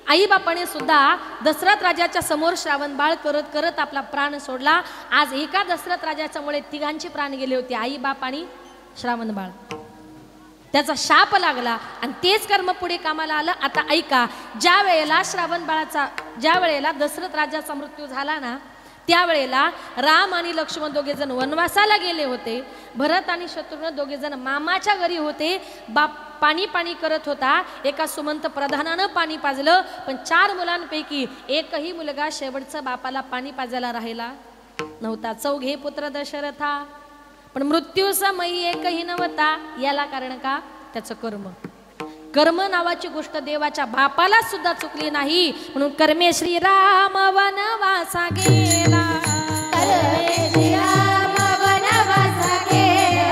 B: आई बापाने सुद्धा दशरथ राजाच्या समोर श्रावण बाळ करत करत आपला प्राण सोडला. आज एका दशरथ राजाच्यामुळे तिघांचे प्राण गेले होते, आई बाप आणि श्रावण बाळ. त्याचा शाप लागला आणि तेच कर्म पुढे कामाला आलं. आता ऐका, ज्या वेळेला श्रावण बाळाचा ज्या वेळेला दशरथ राजाचा मृत्यू झाला ना, त्यावेळेला राम आणि लक्ष्मण दोघे जण वनवासाला गेले होते. भरत आणि शत्रुघ्न दोघे जण मामाच्या घरी होते. बाप पाणी पाणी करत होता. एका सुमंत प्रधानानं पाणी पाजलं, पण 4 मुलांपैकी एकही मुलगा शेवटचा बापाला पाणी पाजायला राहिला नव्हता. 4 पुत्र दशरथा, पण मृत्यू समयी एकही नव्हता. याला कारण का? त्याचं कर्म. कर्म नावाची गोष्ट देवाच्या बापाला सुद्धा चुकली नाही, म्हणून कर्मे श्रीराम वनवासा गेला.
C: कर्मे श्रीराम वनवासा गेला.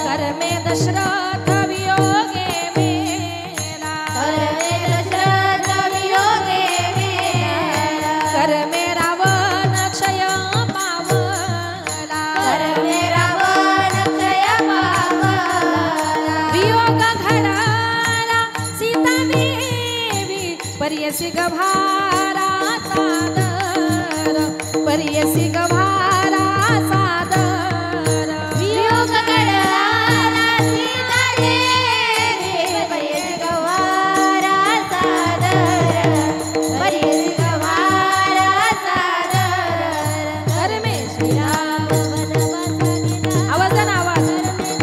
B: कर्मे दशरथ वियोगे मेला.
C: कर्मे दशरथ वियोगे मेला.
B: कर्मे रावण क्षय पावला.
C: कर्मे रावण क्षय पावला.
B: वियोग घडा पर्यसी गभारा सादर. पर्यसी गभारा सादर.
C: वियोग घडला सीता देवी. पर्यसी गभारा सादर. पर्यसी गभारा सादर.
B: कर्मे
C: श्रीराम वनवासा गेला.
B: आवाज ना आवाज.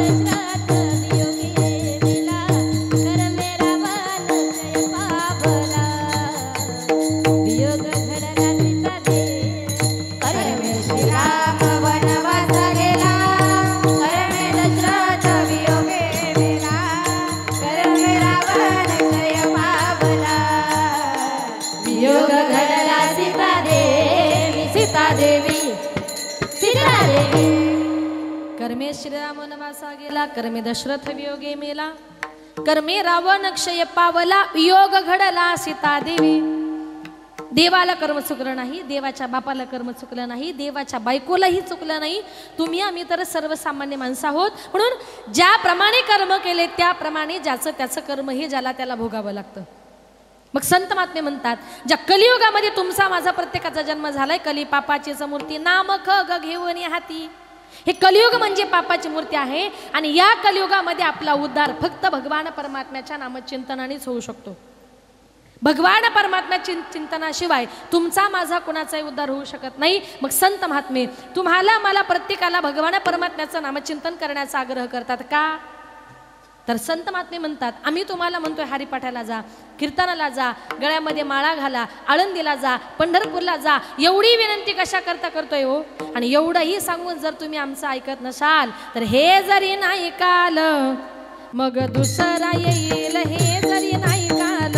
C: दशरथ वियोगे मेला. कर्मे रावण क्षय पावला. वियोग घडला सीता देवी. कर्मे श्रीराम वनवासा गेला. कर्मे दशरथ वियोगे मेला. कर्मे रावण क्षय पावला. वियोग घडला सीता देवी. सीता देवी. सीता देवी.
B: कर्मे श्रीराम वनवासा गेला. कर्मे दशरथ वियोगे मेला. कर्मे रावण क्षय पावला. वियोग घडला सीता देवी. देवाला कर्म चुकलं नाही, देवाच्या बापाला कर्म चुकलं नाही, देवाच्या बायकोलाही चुकलं नाही. तुम्ही आम्ही तर सर्वसामान्य माणसं आहोत, म्हणून ज्याप्रमाणे कर्म केले त्याप्रमाणे ज्याचं त्याचं कर्म हे ज्याला त्याला भोगावं लागतं. मग संत महात्मे म्हणतात, ज्या कलियुगामध्ये तुमचा माझा प्रत्येकाचा जन्म झालाय, कली पापाचीच मूर्ती नाम खग घेऊन हाती. हे कलियुग म्हणजे पापाची मूर्ती आहे, आणि या कलियुगामध्ये आपला उद्धार फक्त भगवान परमात्म्याच्या नामचिंतनानेच होऊ शकतो. भगवान परमात्म्या चिंतनाशिवाय तुमचा माझा कुणाचाही उद्धार होऊ शकत नाही. मग संत महात्मे तुम्हाला मला प्रत्येकाला भगवान परमात्म्याचं नामचिंतन करण्याचा आग्रह करतात का? तर संत महात्मे म्हणतात, आम्ही तुम्हाला म्हणतोय हरिपाठाला जा, कीर्तनाला जा, गळ्यामध्ये माळा घाला, आळंदीला जा, पंढरपूरला जा. एवढी विनंती कशा करता करतोय हो? आणि एवढंही सांगून जर तुम्ही आमचं ऐकत नसाल तर हे जरी नाही काल मग दुसरा येईल. हे जरी नाही काल,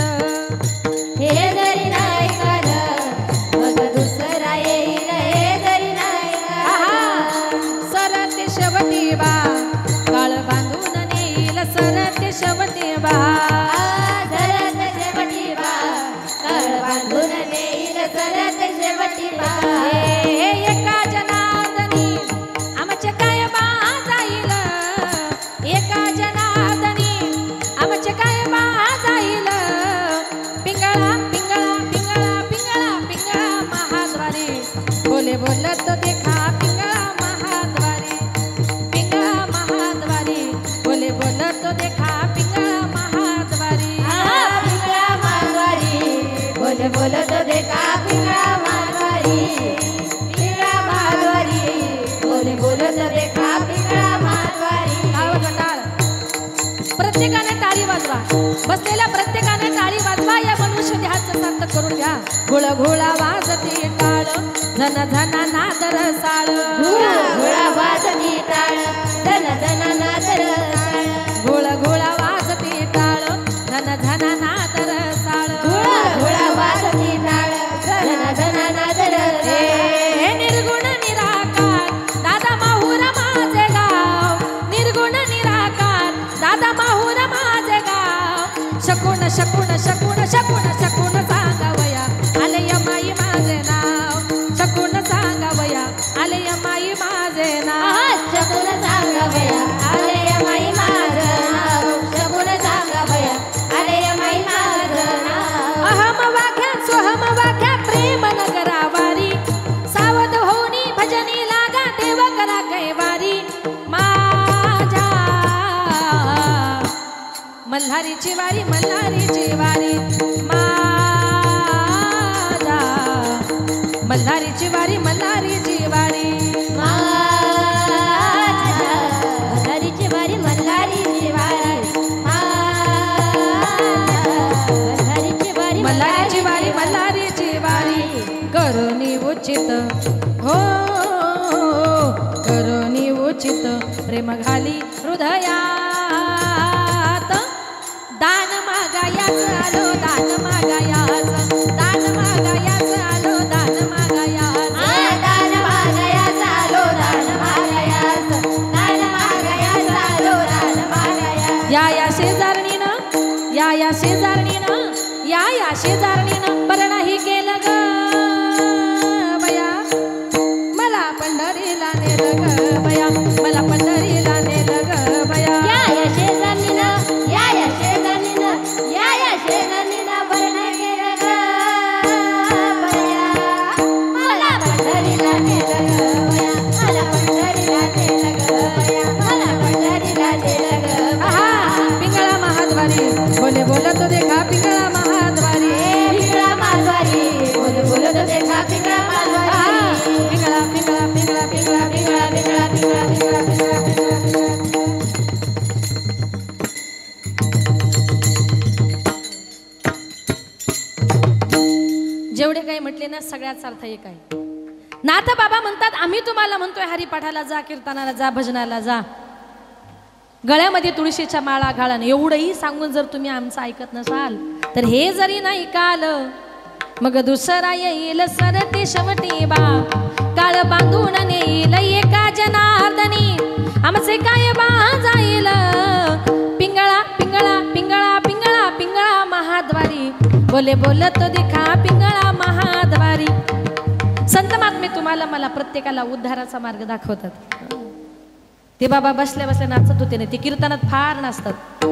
C: हे जरी नाही काल मग दुसरा येईल. हे जरी नाही काल.
B: सरते शेवटी बा काळ बांधून नेईल. सरते शेवटी बा.
C: सरत शेवटी बा काळ बांधून नेईल. सरत शेवटी बा.
B: एका जनार्दनी आमचे काय बा जाईल. एका जनार्दनी आमचे काय बा जाईल. पिंगळा पिंगळा पिंगळा पिंगळा पिंगळा महाद्वारी बोले बोलत देखा. पिंगळा महाद्वारी, पिंगळा महाद्वारी बोले बोलत देखा. पिंगळा महाद्वारी.
C: पिंगळा मारवाडी बोल बोलत देखा. पिंगळा मारवाडी. पिंगळा मारवाडी बोल बोलत देखा. पिंगळा मारवाडी.
B: प्रत्येकाने टाळी वाजवा. बसलेल्या प्रत्येकाने टाळी वाजवा. या मनुष्य देहाचं सार्थक करून घ्या. घोळ घोळा वाजते टाळ, धन धन नादर साळ.
C: घोळा वाजती टाळ, धन धन नादर साळ.
B: घोळ घोळा वाजते टाळ, धन धन नादर साळ.
C: घोळा वाजती टाळ, धन धन नादर साळ.
B: हे निर्गुण निराकार दादा माहूर माझे गाव. निर्गुण निराकार दादा माहूर माझे गाव. शकून शकून शकून शकून शकून सांगावया आलय माई माझे नाव. शकून सांगावया आलय माई माझे नाव.
C: शकून सांगावया आलय माई माझं नाव. शकून सांगावया आलय माई माझं नाव.
B: अहम वाक्या सोहम वाक्या प्रेम नगरावारी. सावध होनी भजनी लागा देव करा कैवारी. माझ्या मल्हारीची वारी, मल्हारीची वारी. माझ्या मल्हारीची वारी मल्हारीची वारी
C: मल्हारीची वारी मल्हारीची वारी
B: मल्हारीची वारी मल्हारीची वारी करुणी उचित हो करुणी उचित प्रेम घाली हृदयात दान मागायाच आलो दान मागायाच दान मागायाच आलो दान मागायाच
C: दान मागायाच आलो दान मागायाच दान मागायाच आलो दान मागायाच
B: या शेजारणीनं या शेजारणीनं या शेजारणीनं बरं नाही केलं ग बया मला पंढरीला नेलं ग बया मला पंढरीला नेलं ग बया
C: या शेजारणीनं या शेजारणीनं बरं नाही केलं ग बया मला पंढरीला नेलं ग बया मला पंढरीला नेलं ग बया मला पंढरीला नेलं ग
B: आहा पिंगळा महाद्वारी बोले बोलत देखा पिंगळा महाद्वारी
C: पिंगळा मालवारी बोले बोलत देखा पिंगळा मालवारी
B: पिंगळा पिंगळा पिंगळा पिंगळा
C: पिंगळा पिंगळा पिंगळा पिंगळा पिंगळा पिंगळा
B: जेवढे काही म्हटले ना सगळ्याच अर्थ एक आहे. नाथ बाबा म्हणतात आम्ही तुम्हाला म्हणतोय हरिपाठाला जा, कीर्तनाला जा, भजनाला जा, गळ्यामध्ये तुळशीच्या माळा घाला. एवढंही सांगून जर तुम्ही आमचं ऐकत नसाल तर हे जरी नाही काल मग दुसरा येईल सरते शेवटी बा, काळ बांधून नेईल एका जनार्दनी, आमचे काय बा जाईल पिंगळा पिंगळा पिंगळा पिंगळा पिंगळा महाद्वारी, बोले बोलत देखा पिंगळा महाद्वारी. संत महात्मे तुम्हाला मला प्रत्येकाला उद्धाराचा मार्ग दाखवतात. ते बाबा बसल्या बसल्या नाचत होते ना, ते कीर्तनात फार नाचतात,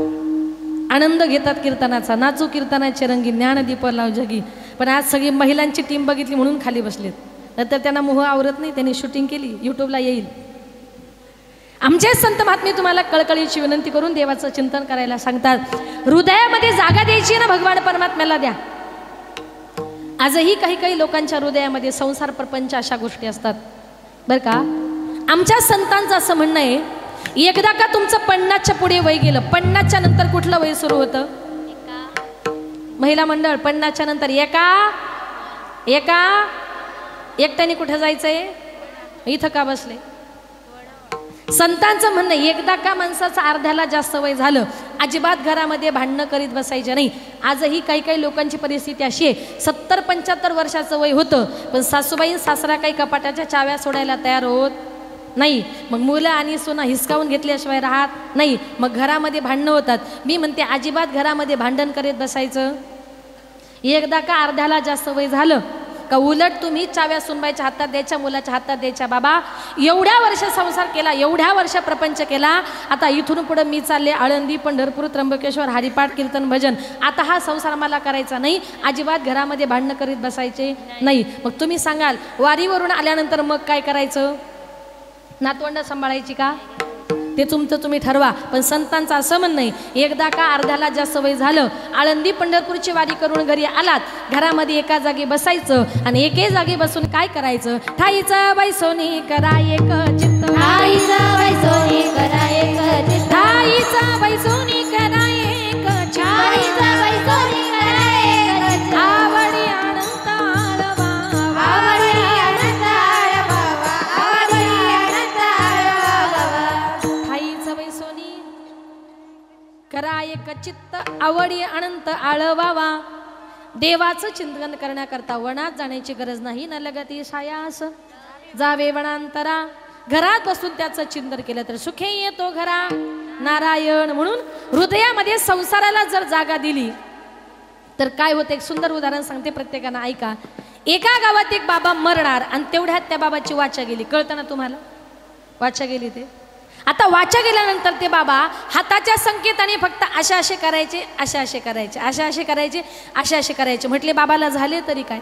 B: आनंद घेतात कीर्तनाचा. नाचू कीर्तनाचे रंगी, ज्ञान दीप लाव जगी. पण आज सगळी महिलांची टीम बघितली म्हणून खाली बसलेत, नंतर त्यांना मोह आवरत नाही. त्यांनी शूटिंग केली, यूट्यूबला येईल. आमचे संत महात्मे तुम्हाला कळकळीची विनंती करून देवाचं चिंतन करायला सांगतात. हृदयामध्ये जागा द्यायची ना भगवान परमात्म्याला द्या. आजही काही काही लोकांच्या हृदयामध्ये संसार प्रपंच अशा गोष्टी असतात बरं का. आमच्या संतांचं असं म्हणणं आहे, एकदा का तुमचं 50च्या पुढे वय गेलं, 50च्या नंतर कुठलं वय सुरू होतं? महिला मंडळ 50च्या नंतर एकट्याने कुठे जायचंय? इथं का बसले? संतांचं म्हणणं एकदा का माणसाचं अर्ध्याला जास्त वय झालं, अजिबात घरामध्ये भांडणं करीत बसायचे नाही. आजही काही काही लोकांची परिस्थिती अशी आहे, 70-75 वर्षाचं वय होतं पण सासूबाई सासरा काही कपाटाच्या चाव्या सोडायला तयार होत नाही. मग मुलं आणि सुना हिसकावून घेतल्याशिवाय राहत नाही, मग घरामध्ये भांडणं होतात. मी म्हणते अजिबात घरामध्ये भांडण करीत बसायचं. एकदा का अर्ध्याला जास्त वय झालं का उलट तुम्ही चाव्या सुनबाईच्या हातात द्यायच्या, मुलाच्या हातात द्यायच्या. बाबा एवढ्या वर्ष संसार केला, एवढ्या वर्ष प्रपंच केला, आता इथून पुढे मी चालले आळंदी, पंढरपूर, त्र्यंबकेश्वर, हरिपाठ, कीर्तन, भजन. आता हा संसार मला करायचा नाही. अजिबात घरामध्ये भांडणं करीत बसायचे नाही. मग तुम्ही सांगाल वारीवरून आल्यानंतर मग काय करायचं? नातवंड सांभाळायची का? ते तुमचं तुम्ही ठरवा. पण संतांचं असं म्हणणं आहे, एकदा का अर्ध्याला जास्त वय झालं, आळंदी पंढरपूरची वारी करून घरी आलात, घरामध्ये एका जागी बसायचं आणि एके जागी बसून काय करायचं? ठाईचं बैसोनी करा एक चित्त,
C: ठाईचं बैसोनी करा एक चित्त,
B: ठाईचं बैसोनी करा एक चित्त,
C: ठाईचं बैसोनी करा एक चित्त,
B: आवडी अनंत आळवा,
C: आवडी अनंत आळवा, आवडी अनंत आळवा.
B: ठाईचं बैसोनी करा एक चित्त, आवडी अनंत आळवावा. देवाचं चिंतन करण्याकरता वनात जाण्याची गरज नाही. न लगती सायास जावे वनांतरा, घरात बसून त्याचं चिंतन केलं तर सुखे येतो घरा नारायण. म्हणून हृदयामध्ये संसाराला जर जागा दिली तर काय होतं? एक सुंदर उदाहरण सांगते, प्रत्येकानं ऐका. एका गावात एक बाबा मरणार आणि तेवढ्यात त्या बाबाची वाचा गेली. कळतं ना तुम्हाला? वाचा गेली. ते आता वाचा गेल्यानंतर ते बाबा हाताच्या संकेताने फक्त अशा असे करायचे, अशा असे करायचे, अशा असे करायचे, अशा असे करायचे. म्हटले बाबाला झाले तरी काय?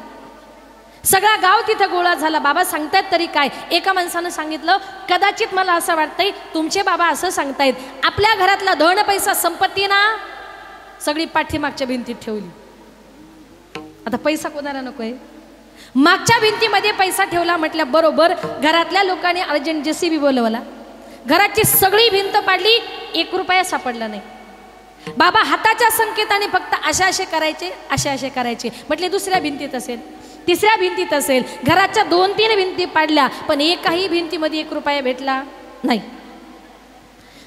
B: सगळा गाव तिथं गोळा झाला. बाबा सांगतायत तरी काय? एका माणसानं सांगितलं, कदाचित मला असं वाटतंय तुमचे बाबा असं सांगतायत, आपल्या घरातला धन पैसा संपत्ती ना सगळी पाठीमागच्या भिंतीत ठेवली. आता पैसा कोणाला नकोय? मागच्या भिंतीमध्ये पैसा ठेवला म्हटल्याबरोबर घरातल्या लोकांनी अर्जंट JCB बोलवला. घराची सगळी भिंत पाडली, 1 रुपया सापडला नाही. बाबा हाताच्या संकेताने फक्त असे करायचे, असे करायचे. म्हटले दुसऱ्या भिंतीत असेल, तिसऱ्या भिंतीत असेल. घराच्या 2-3 भिंती पाडल्या, पण एकाही भिंतीमध्ये 1 रुपया भेटला नाही.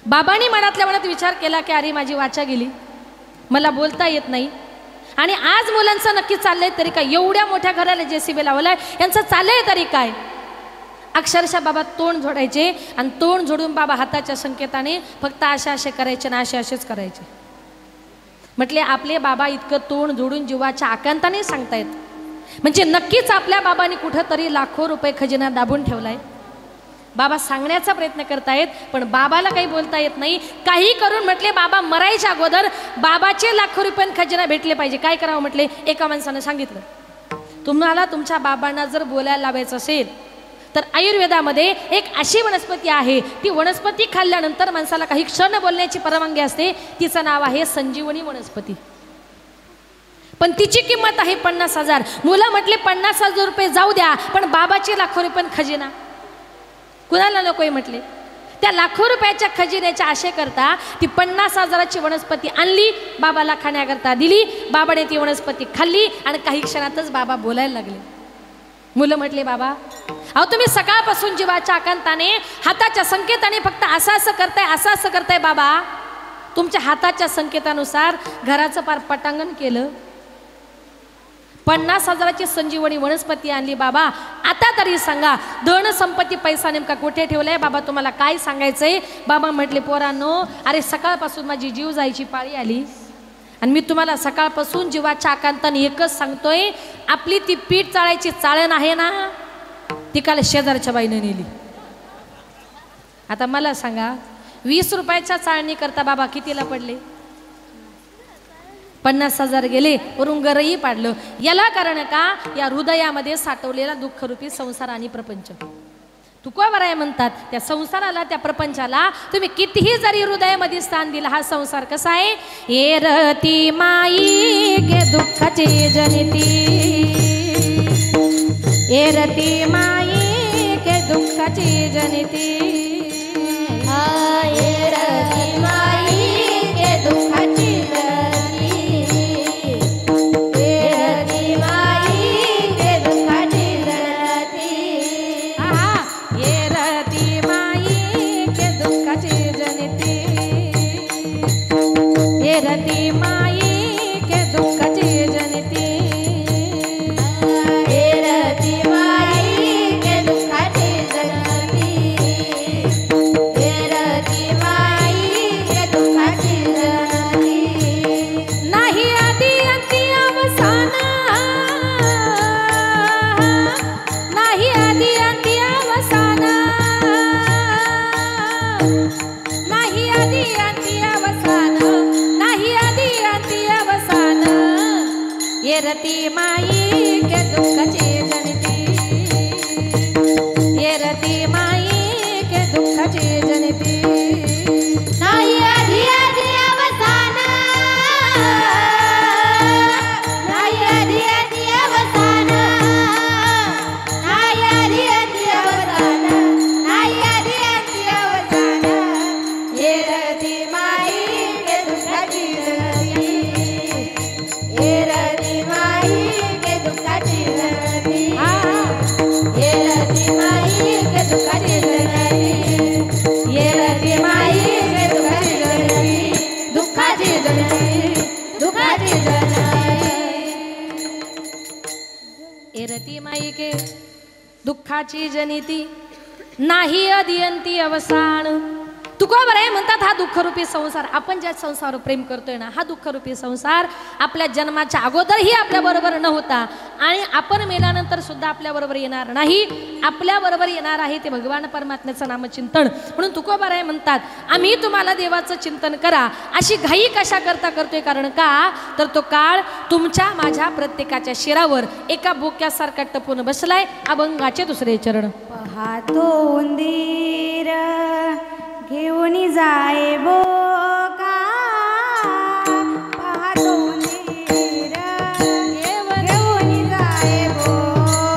B: बाबांनी मनातल्या मनात विचार केला की अरे माझी वाचा गेली, मला बोलता येत नाही. आणि आज मुलांचं नक्की चाललंय तरी काय, एवढ्या मोठ्या घराला JCB लावलाय, यांचं चाललंय तरी काय. अक्षरशः बाबा तोंड जोडायचे आणि तोंड जोडून बाबा हाताच्या संकेताने फक्त असे करायचे ना असेच करायचे. म्हटले आपले बाबा इतकं तोंड जोडून जीवाच्या आकांताने सांगतायत, म्हणजे नक्कीच आपल्या बाबांनी कुठंतरी लाखो रुपये खजिना दाबून ठेवलाय. बाबा सांगण्याचा प्रयत्न करतायत, पण बाबाला काही बोलता येत नाही. काही करून म्हटले बाबा मरायच्या अगोदर बाबाचे लाखो रुपये खजिना भेटले पाहिजे. काय करावं म्हटले, एका माणसानं सांगितलं तुम्हाला तुमच्या बाबांना जर बोलायला लावायचं असेल तर आयुर्वेदामध्ये एक अशी वनस्पती आहे, ती वनस्पती खाल्ल्यानंतर माणसाला काही क्षण बोलण्याची परवानगी असते. तिचं नाव आहे संजीवनी वनस्पती. पण तिची किंमत आहे 50,000. मुलं म्हटले 50,000 रुपये जाऊ द्या, पण बाबाचे लाखो रुपये खजिना कुणाला नकोय म्हटले. त्या लाखो रुपयाच्या खजिन्याच्या आशेकरता ती 50,000ची वनस्पती आणली, बाबाला खाण्याकरता दिली. बाबाने ती वनस्पती खाल्ली आणि काही क्षणातच बाबा बोलायला लागले. मुलं म्हटले बाबा अहो तुम्ही सकाळपासून जीवाच्या आकांताने हाताच्या संकेताने फक्त असं करताय बाबा. तुमच्या हाताच्या संकेतानुसार घराचं पार पटांगण केलं, 50,000ची संजीवनी वनस्पती आणली. बाबा आता तरी सांगा धन संपत्ती पैसा नेमका कुठे ठेवलाय बाबा, तुम्हाला काय सांगायचंय. बाबा म्हटले पोरांनो अरे सकाळपासून माझी जीव जायची पाळी आली आणि मी तुम्हाला सकाळपासून जीवाच्या आकांताने एकच सांगतोय, आपली ती पीठ चाळायची चाळण आहे ना, ती काल शेजारच्या बाईने नेली. आता मला सांगा 20 रुपयाच्या चाळणी करता बाबा कितीला पडले, 50,000 गेले, वरून घरही पाडलं. याला कारण का, या हृदयामध्ये साठवलेला दुःखरूपी संसार आणि प्रपंच. तुकोबराय म्हणतात त्या संसाराला, त्या प्रपंचाला तुम्ही कितीही जरी हृदयामध्ये स्थान दिलं, हा संसार कसा आहे. एरती माई गे दुःखाची जनिती, एरती माई गे दुःखाची जनिती,
C: एरती माई गे दुःखाची
B: रती माई के दुःखाची जनिती,
C: रती माई के दुःखाची जनिती, रती माई के दुःखाची जनिती.
B: नाही आदी अंती अवसान, नाही आदी अंती अवसान, नाही आदी अंती अवसान, ये रती माई के दुःखाची जनिती, ये रती माई के दुःखाची जनिती.
C: नाही आधी आधी अवसान, नाही आधी आधी अवसान, नाही आधी आधी अवसान, नाही आधी आधी अवसान. ये रती माई के दुःखाची जनिती, ये रती माई के दुःखाची जनिती, ये रती माई के दुःखाची जनिती, ये रती माई के दुःखाची जनिती, दुःखाची जनिती, दुःखाची जनिती.
B: ये रती माई के दुःखाची जनिती, नाही अदियंती अवसान. तुकोबराय म्हणतात हा दुःखरूपी संसार, आपण ज्या संसारावर प्रेम करतोय ना, हा दुःखरूपी संसार आपल्या जन्माच्या अगोदरही आपल्या बरोबर न होता आणि आपण मेल्यानंतर सुद्धा आपल्या बरोबर येणार नाही. आपल्या बरोबर येणार आहे ते भगवान परमात्म्याचं नामचिंतन. म्हणून तुकोबराय म्हणतात आम्ही तुम्हाला देवाचं चिंतन करा, अशी घाई कशा करता करतोय. कारण का तर तो काळ तुमच्या माझ्या प्रत्येकाच्या शिरावर एका बोक्यासारखा टपून बसलाय. अभंगाचे दुसरे चरण.
A: पाहतो उंदीर घेऊन जाय बोका, पाहतो उंदीर घेऊन जाय बोका,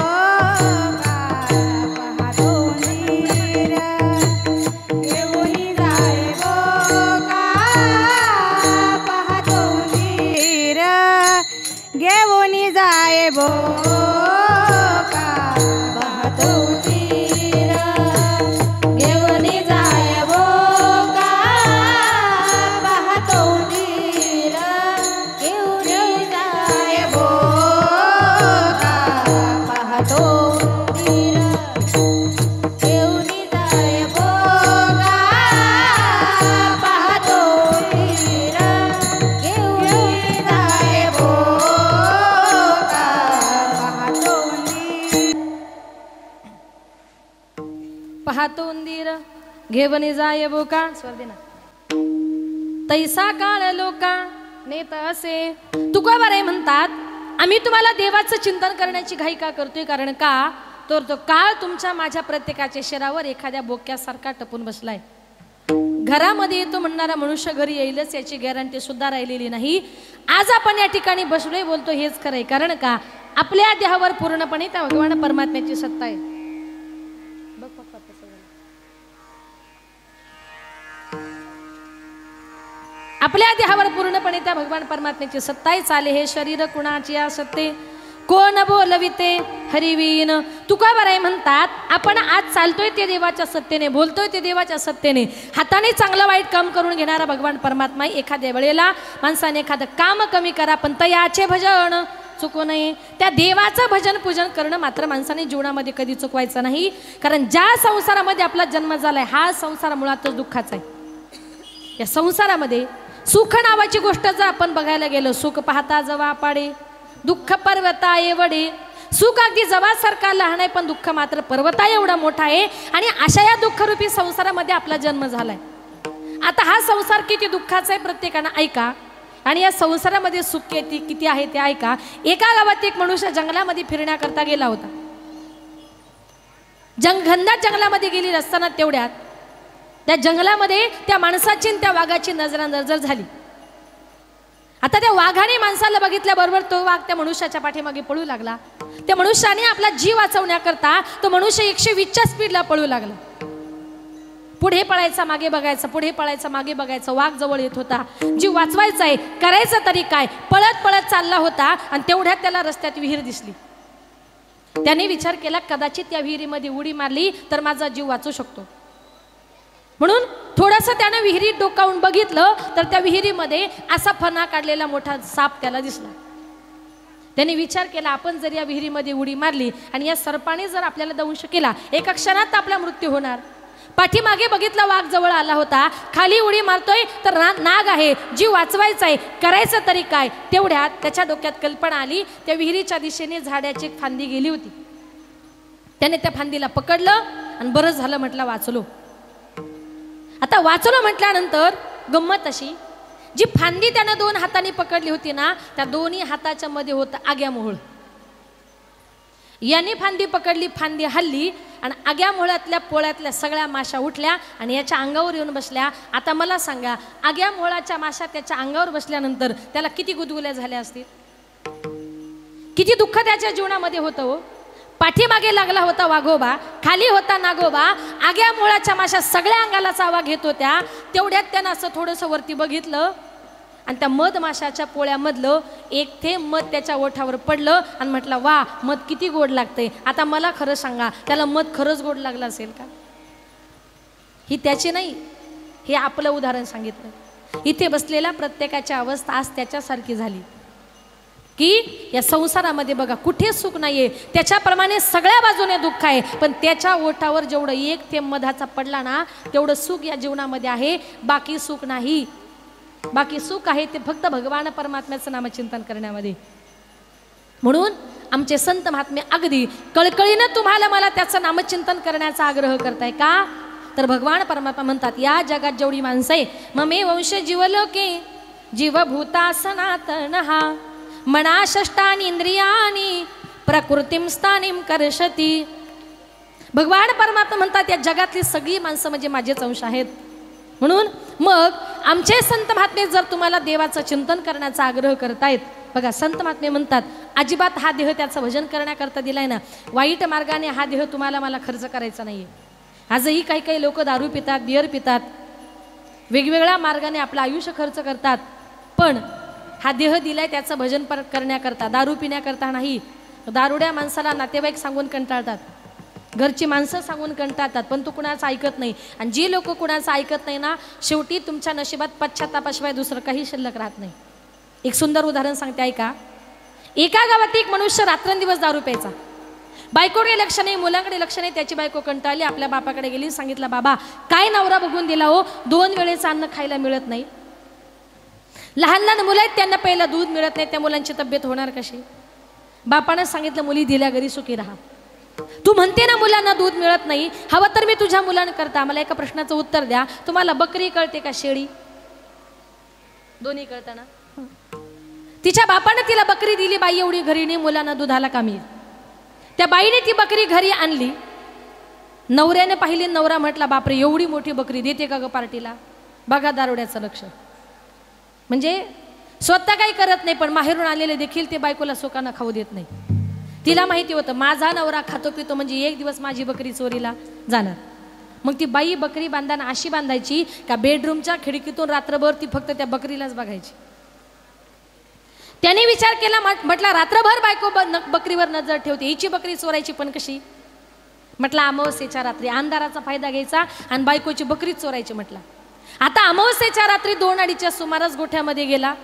B: शरीर घेवने जाय बोका स्वर दे ना. तैसा काळ लोका नेत असे. तुकोबाराय म्हणतात आम्ही तुम्हाला देवाचं चिंतन करण्याची घाई का करतोय, कारण का तर तो काळ तुमच्या माझ्या प्रत्येकाच्या शरीरावर एखाद्या बोक्यासारखा टपून बसलाय. घरामध्ये येतो म्हणणारा मनुष्य घरी येईलच याची गॅरंटी सुद्धा राहिलेली नाही. आज आपण या ठिकाणी बसलोय बोलतो हेच खरंय, कारण का आपल्या देहावर पूर्णपणे त्या भगवान परमात्म्याची सत्ता आहे. आपल्या देहावर पूर्णपणे त्या भगवान परमात्म्याची सत्ता आहे. चाले हे शरीर कुणाची असते कोण बोलविते हरिवीन. तुकोबाराय म्हणतात आपण आज चालतोय ते देवाच्या सत्तेने, बोलतोय ते देवाच्या सत्तेने. हाताने चांगलं वाईट काम करून घेणारा भगवान परमात्मा. एखाद्या वेळेला माणसाने एखादं काम कमी करा पण तयाचे भजन चुकू नये. त्या देवाचं भजन पूजन करणं मात्र माणसाने जीवनामध्ये कधी चुकवायचं नाही, कारण ज्या संसारामध्ये आपला जन्म झालाय हा संसार मुळातच दुःखाचा आहे. या संसारामध्ये सुख नावाची गोष्ट जर आपण बघायला गेलो, सुख पाहता जवा पाडे दुःख पर्वता एवढे. सुख अगदी जवासारखा लहान आहे पण दुःख मात्र पर्वता एवढा मोठा आहे. आणि अशा या दुःखरूपी संसारामध्ये आपला जन्म झालाय. आता हा संसार किती दुःखाचा आहे प्रत्येकानं ऐका, आणि या संसारामध्ये सुख किती आहे ते ऐका. एका गावात एक मनुष्य जंगलामध्ये फिरण्याकरता गेला होता. घनदाट जंगलामध्ये गेली असताना तेवढ्यात त्या जंगलामध्ये त्या माणसाची आणि त्या वाघाची नजरानजर झाली. आता त्या वाघाने माणसाला बघितल्याबरोबर तो वाघ त्या मनुष्याच्या पाठीमागे पळू लागला. त्या मनुष्याने आपला जीव वाचवण्याकरता तो मनुष्य 120च्या स्पीडला पळू लागला. पुढे पळायचा मागे बघायचं, पुढे पळायचं मागे बघायचं. वाघ जवळ येत होता. जीव वाचवायचा आहे, करायचं तरी काय. पळत पळत चालला होता आणि तेवढ्यात त्याला रस्त्यात विहीर दिसली. त्याने विचार केला कदाचित त्या विहिरीमध्ये उडी मारली तर माझा जीव वाचू शकतो. म्हणून थोडंसं त्याने विहिरीत डोकावून बघितलं तर त्या विहिरीमध्ये असा फणा काढलेला मोठा साप त्याला दिसला. त्याने विचार केला आपण जर या विहिरीमध्ये उडी मारली आणि या सर्पाने जर आपल्याला दंश केला एका क्षणात आपला मृत्यू होणार. पाठीमागे बघितला वाघ जवळ आला होता. खाली उडी मारतोय तर नाग आहे, जीव वाचवायचा आहे, करायचं तरी काय. तेवढ्यात त्याच्या डोक्यात कल्पना आली. त्या विहिरीच्या दिशेने झाडाची एक फांदी गेली होती. त्याने त्या फांदीला पकडलं आणि बरं झालं म्हटलं वाचलो. आता वाचलो म्हटल्यानंतर गंमत अशी, जी फांदी त्यानं 2 हातांनी पकडली होती ना त्या दोन्ही हाताच्या मध्ये होतं आग्या मोहळ. याने फांदी पकडली, फांदी हल्ली आणि आग्या मोहळातल्या पोळ्यातल्या सगळ्या माशा उठल्या आणि याच्या अंगावर येऊन बसल्या. आता मला सांगा आग्या मोहळाच्या माशा त्याच्या अंगावर बसल्यानंतर त्याला किती गुदगुल्या झाल्या असतील, किती दुःख त्याच्या जीवनामध्ये होतं हो. पाठीमागे लागला होता वाघोबा, खाली होता नागोबा, आग्या मुळाच्या माशा सगळ्या अंगाला चावा घेत होत्या. तेवढ्यात त्यानं असं थोडंसं वरती बघितलं आणि त्या मध माशाच्या पोळ्यामधलं एक थेंब मध त्याच्या ओठावर पडलं आणि म्हटलं वा मध किती गोड लागतंय. आता मला खरं सांगा त्याला मध खरंच गोड लागलं असेल का? ही त्याची नाही, हे आपलं उदाहरण सांगितलं. इथे बसलेल्या प्रत्येकाची अवस्था आज त्याच्यासारखी झाली की या संसारामध्ये बघा कुठे सुख नाहीये. त्याच्याप्रमाणे सगळ्या बाजूने दुःख आहे, पण त्याच्या ओठावर जेवढं एक थेंब मधाचा पडला ना तेवढं सुख या जीवनामध्ये आहे. बाकी सुख नाही. बाकी सुख आहे ते फक्त भगवान परमात्म्याचं नामचिंतन करण्यामध्ये. म्हणून आमचे संत महात्मे अगदी कळकळीनं तुम्हाला मला त्याचं नामचिंतन करण्याचा आग्रह करताय का, तर भगवान परमात्मा म्हणतात या जगात जेवढी माणसं आहे ममे वंश जीवलोके जीवभूता सनातनहा मना षष्टानी इंद्रियानी प्रकृतीम स्थानिम कर्षती. भगवान परमात्मा म्हणतात या जगातली सगळी माणसं म्हणजे माझेच अंश आहेत. म्हणून मग आमचे संत महात्मे जर तुम्हाला देवाचं चिंतन करण्याचा आग्रह करतायत, बघा संत महात्मे म्हणतात अजिबात हा देह त्याचं भजन करण्याकरता दिलाय ना, वाईट मार्गाने हा देह तुम्हाला मला खर्च करायचा नाहीये. आजही काही काही लोक दारू पितात, बियर पितात, वेगवेगळ्या मार्गाने आपलं आयुष्य खर्च करतात, पण हा देह दिलाय त्याचं भजन करण्याकरता, दारू पिण्याकरता नाही. दारुड्या माणसाला नातेवाईक सांगून कंटाळतात, घरची माणसं सांगून कंटाळतात, पण तू कुणाचं ऐकत नाही. आणि जी लोक कुणाचं ऐकत नाही ना शेवटी तुमच्या नशिबात पश्चातापाशिवाय दुसरं काही शिल्लक राहत नाही. एक सुंदर उदाहरण सांगते ऐका. एका गावात एक मनुष्य रात्रंदिवस दारू प्यायचा. बायकोकडे लक्ष नाही, मुलांकडे लक्ष नाही. त्याची बायको कंटाळली, आपल्या बापाकडे गेली, सांगितलं बाबा काय नवरा बघून दिला हो, 2 वेळेचं अन्न खायला मिळत नाही. लहान लहान मुलं आहेत त्यांना पहिलं दूध मिळत नाही, त्या मुलांची तब्येत होणार कशी. बापानं सांगितलं मुली दिल्या घरी सुखी राहा. तू म्हणते ना मुलांना दूध मिळत नाही, हवं तर मी तुझ्या मुलांकरता मला एका प्रश्नाचं उत्तर द्या, तुम्हाला बकरी कळते का शेळी? दोन्ही कळताना तिच्या बापाने तिला बकरी दिली, बाई एवढी घरी नाही, मुलांना दुधाला कामी. त्या बाईने ती बकरी घरी आणली, नवऱ्याने पाहिली, नवरा म्हटला बापरे एवढी मोठी बकरी देते का ग पार्टीला? बघा दारुड्याचं लक्ष. म्हणजे स्वतः काही करत नाही पण माहेरून आलेले देखील ते बायकोला सुखानं खाऊ देत नाही. तिला माहिती होतं माझा नवरा खातो पितो म्हणजे एक दिवस माझी बकरी चोरीला जाणार. मग ती बाई बकरी बांधताना अशी बांधायची का बेडरूमच्या खिडकीतून रात्रभर ती फक्त त्या बकरीलाच बघायची. त्याने विचार केला, म्हटला रात्रभर बायको बकरीवर नजर ठेवते, हिची बकरी चोरायची पण कशी? म्हटलं अमावस्येच्या रात्री अंधाराचा फायदा घ्यायचा आणि बायकोची बकरी चोरायची. म्हटलं आता अमावस्येच्या रात्री 2-2:30च्या सुमारास गोठ्यामध्ये गेला,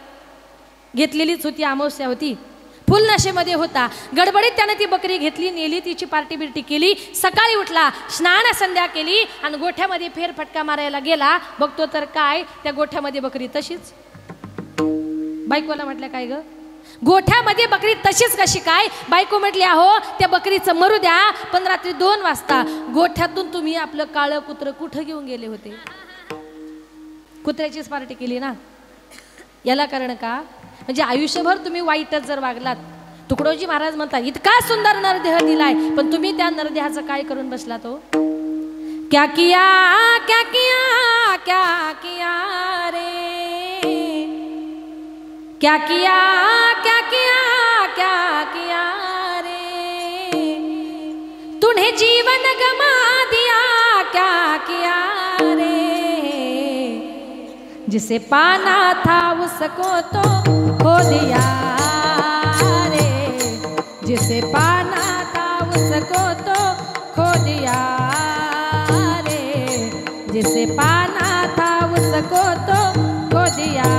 B: घेतलेलीच होती, अमावस्या होती, फुल नशेमध्ये होता. गडबडीत त्याने ती बकरी घेतली, नेली, तिची पार्टी बिर्टी केली. सकाळी उठला, स्नान संध्या केली आणि गोठ्यामध्ये फेरफटका मारायला गेला. बघतो तर काय, त्या गोठ्यामध्ये बकरी तशीच. बायकोला म्हटलं काय ग, गोठ्यामध्ये बकरी तशीच कशी काय? बायको म्हटली अहो त्या बकरीचं मरू द्या, पण रात्री 2 वाजता गोठ्यातून तुम्ही आपलं काळं कुत्र कुठं घेऊन गेले होते? कुत्र्याचीच पार्टी केली ना. याला कारण का, म्हणजे आयुष्यभर तुम्ही वाईटच जर वागलात. तुकडोजी महाराज म्हणतात इतका सुंदर नरदेह दिलाय पण तुम्ही त्या नरदेहाचं काय करून बसला? तो क्या किया क्या किया क्या किया रे, क्या किया क्या किया क्या किया रे, तूने जीवन गमा दिया क्या किया रे, जिसे पाना था उसको तो खो दिया रे, जिसे पाना था उसको तो खो दिया रे, जिसे पाना था उसको तो खो दिया.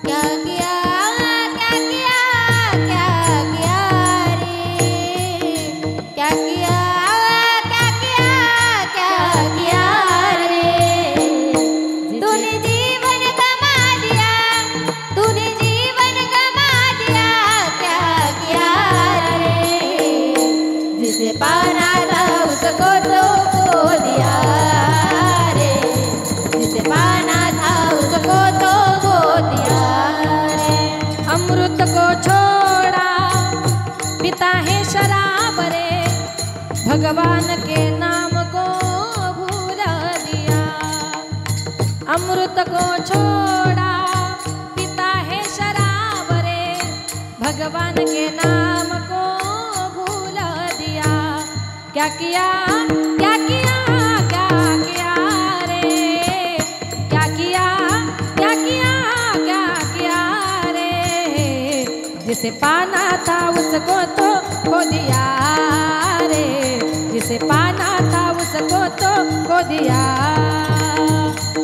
C: क्या किया क्या किया क्या किया रे, क्या किया क्या किया क्या किया रे, तूने जीवन गमा दिया, तूने जीवन गमा दिया क्या किया रे, जिसे पाना था उसको तो खो दिया रे, जिसे पाना था उसको तो खो दिया रे.
B: अमृत को छोड़ा पिता है शराब रे, भगवान के नाम को भूल दिया. अमृत को छोड़ा पिता है शराब रे, भगवान के नाम को भूल दिया. क्या किया क्या किया क्या किया रे, क्या किया क्या किया क्या किया रे, जिसे पाना था उसको तो खो दिया रे, जिसे पाना था उसको तो खो दिया,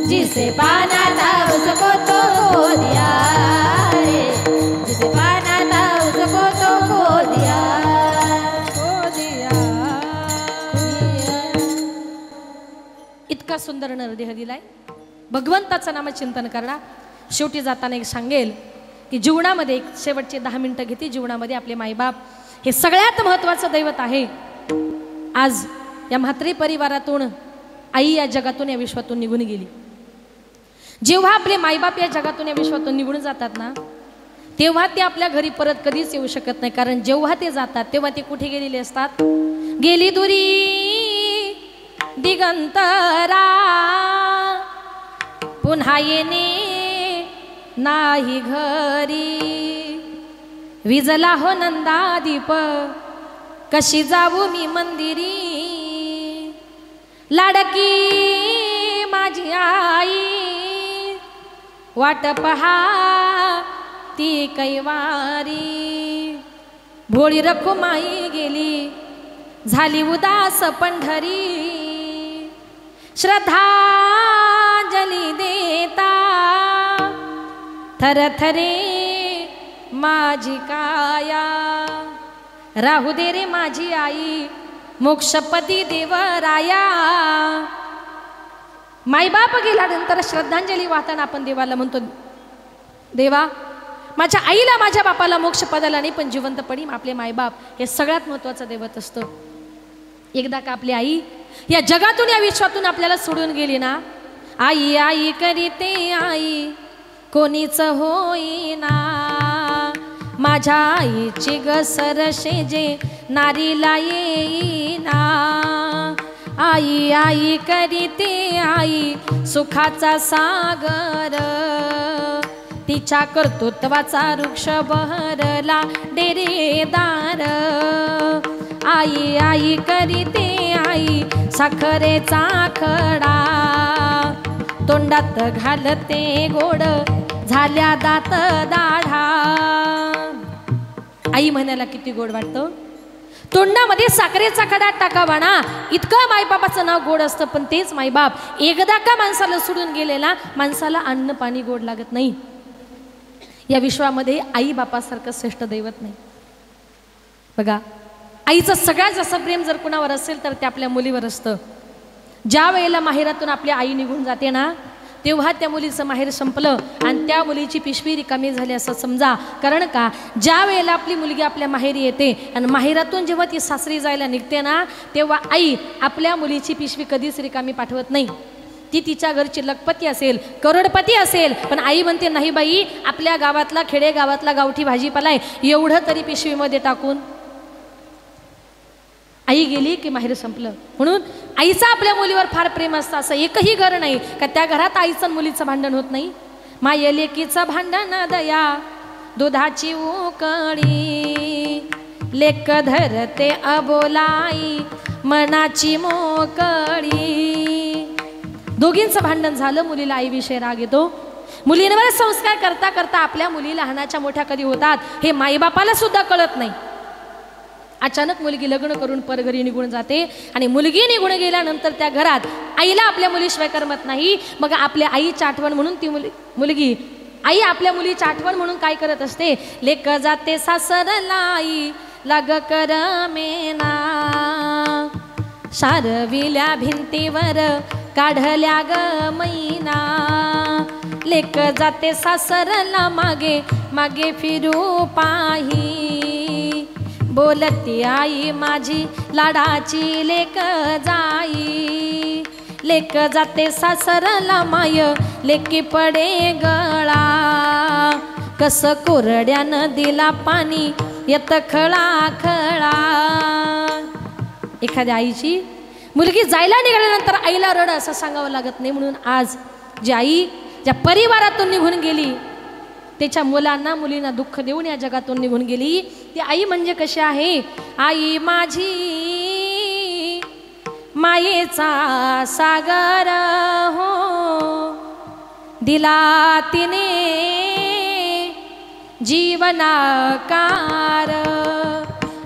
B: जिसे पाना था उसको तो खो दिया रे, जिसे पाना था उसको तो खो दिया, खो दिया. इतका सुंदर नरदेह दिलाय. भगवंताचं नाम चिंतन करा. शेवटी जाताना एक सांगेल की जीवनामध्ये एक शेवटचे 10 मिनिटं घेते. जीवनामध्ये आपले मायबाप हे सगळ्यात महत्त्वाचं दैवत आहे. आज या म्हात्रे परिवारातून आई या जगातून या विश्वातून निघून गेली. जेव्हा आपले मायबाप या जगातून या विश्वातून निघून जातात ना, तेव्हा ते आपल्या घरी परत कधीच येऊ शकत नाही. कारण जेव्हा ते जातात तेव्हा ते कुठे गेलेले असतात? गेली दुरी दिगंतरा, पुन्हा येणे नाही घरी. विजला हो नंदादीप, कशी जाऊ मी मंदिरी. लाडकी माझी आई, वाट पहा ती कैवारी. भोळी रखुमाई गेली, झाली उदास पंढरी. श्रद्धांजली देता थरथरे माझी काया. राहू दे रे माझी आई, मोक्षपदी देवराया. मायबाप गेल्यानंतर श्रद्धांजली वाहताना आपण देवाला म्हणतो, देवा माझ्या आईला माझ्या बापाला मोक्ष पदाला नाही, पण जिवंतपणी आपले मायबाप हे सगळ्यात महत्त्वाचं दैवत असतं. एकदा का आपली आई या जगातून या विश्वातून आपल्याला सोडून गेली ना, आई आई करीते आई कोणीच होईना, माझ्या आईची गसरशे जे नारीला येईना, आई आई करीते आई सुखाचा सागर, तिच्या कर्तृत्वाचा वृक्ष बहरला डेरेदार, आई आई करीते आई साखरेचा खडा, तोंडात घालते गोड झाल्या दात दाढा. आई म्हणायला किती गोड वाटतं, तोंडामध्ये साखरेचा खडा टाकावा ना, इतकं मायबापाचं नाव गोड असतं. पण तेच मायबाप एकदा का माणसाला सोडून गेलेला, माणसाला अन्न पाणी गोड लागत नाही. या विश्वामध्ये आई बापासारखं श्रेष्ठ दैवत नाही. बघा, आईचं सगळ्यात जास्त प्रेम जर कुणावर असेल तर ते आपल्या मुलीवर असतं. ज्या वेळेला माहेरातून आपली आई निघून जाते ना, तेव्हा त्या मुलीचं माहेर संपलं आणि त्या मुलीची पिशवी रिकामी झाली असं समजा. कारण का, ज्या वेळेला आपली मुलगी आपल्या माहेरी येते आणि माहेरातून जेव्हा ती सासरी जायला निघते ना, तेव्हा आई आपल्या मुलीची पिशवी कधीच रिकामी पाठवत नाही. ती तिच्या घरची लखपती असेल, करोडपती असेल, पण आई म्हणते नाही बाई, आपल्या गावातला खेडेगावातला गावठी भाजीपाला आहे, एवढं तरी पिशवीमध्ये टाकून. आई गेली की माहेर संपलं. म्हणून आईचं आपल्या मुलीवर फार प्रेम असतं. असं एकही घर नाही का त्या घरात आईचं आणि मुलीचं भांडण होत नाही. माय लेकीचं भांडण दया दुधाची उकळी, लेक धरते अबोलाई मनाची मोकळी. दोघींचं भांडण झालं, मुलीला आईविषयी राग येतो. मुलींवर संस्कार करता करता आपल्या मुली लहानाच्या मोठ्या कधी होतात हे माईबापाला सुद्धा कळत नाही. अचानक मुलगी लग्न करून परघरी निघून जाते आणि मुलगी निघून गेल्यानंतर त्या घरात आईला आपल्या मुलीशिवाय करमत नाही. मग आपल्या आईची आठवण म्हणून ती मुलगी आई आपल्या मुलीची आठवण म्हणून काय करत असते, लेक जाते सासरला आई लाग करमेना, शारविल्या भिंतीवर काढल्या ग मैना, लेक जाते सासरला मागे मागे फिरू पाही, बोलती आई माझी लाडाची लेक जाई, लेक जाते सासरला माय लेकी पडे गळा, कस कोरड्यानं दिला पाणी येत खळा खळा. एखाद्या आईची मुलगी जायला निघाल्यानंतर आईला रड असं सांगावं लागत नाही. म्हणून आज जी आई ज्या परिवारातून निघून गेली, त्याच्या मुलांना मुलींना दुःख देऊन या जगातून निघून गेली, ती आई म्हणजे कशी आहे, आई माझी मायेचा सागर हो, दिला तिने जीवनाकार,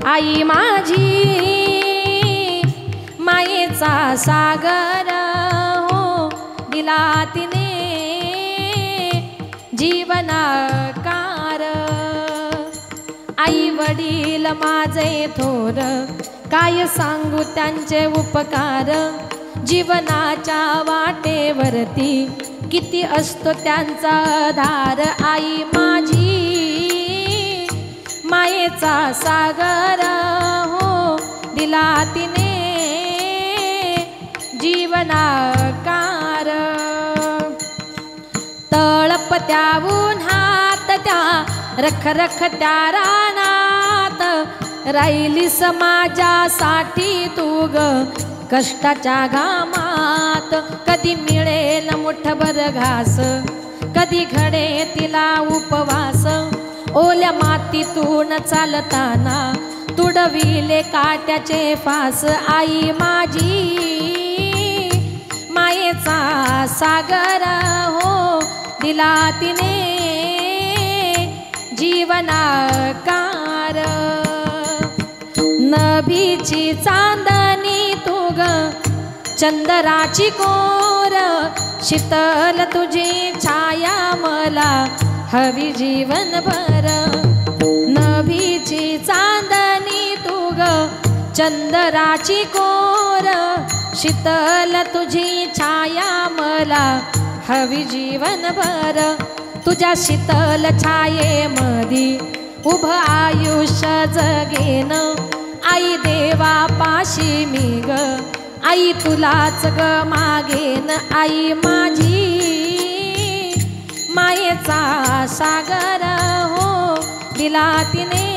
B: आई माझी मायेचा सागर हो, दिला तिने जीवनाकार. आई वडील माझे थोर काय सांगू त्यांचे उपकार, जीवनाच्या वाटेवरती किती असतो त्यांचा धार, आई माझी मायेचा सागर हो, दिला तिने जीवनाकार. तळपत्या उन्हात त्या रखरख त्या रानात, राहिली समाजासाठी तू ग कष्टाच्या घामात, कधी मिळेल मुठभर घास, कधी घडे तिला उपवास, ओल्या मातीतून चालताना तुडविले काट्याचे फास, आई माझी मायेचा सागर हो, दिला तिने जीवनाकार. नभीची चांदणी तू ग चंद्राची कोर, शीतल तुझी छाया मला हवी जीवनभर, नभीची चांदणी तू ग चंद्राची कोर, शीतल तुझी छाया मला हवी जीवनभर. तुझ्या शीतल छायेमधी उभं आयुष्य जगेन आई देवा पाशी मी ग आई तुलाच ग मागेन आई माझी मायेचा सागर हो दिला तिने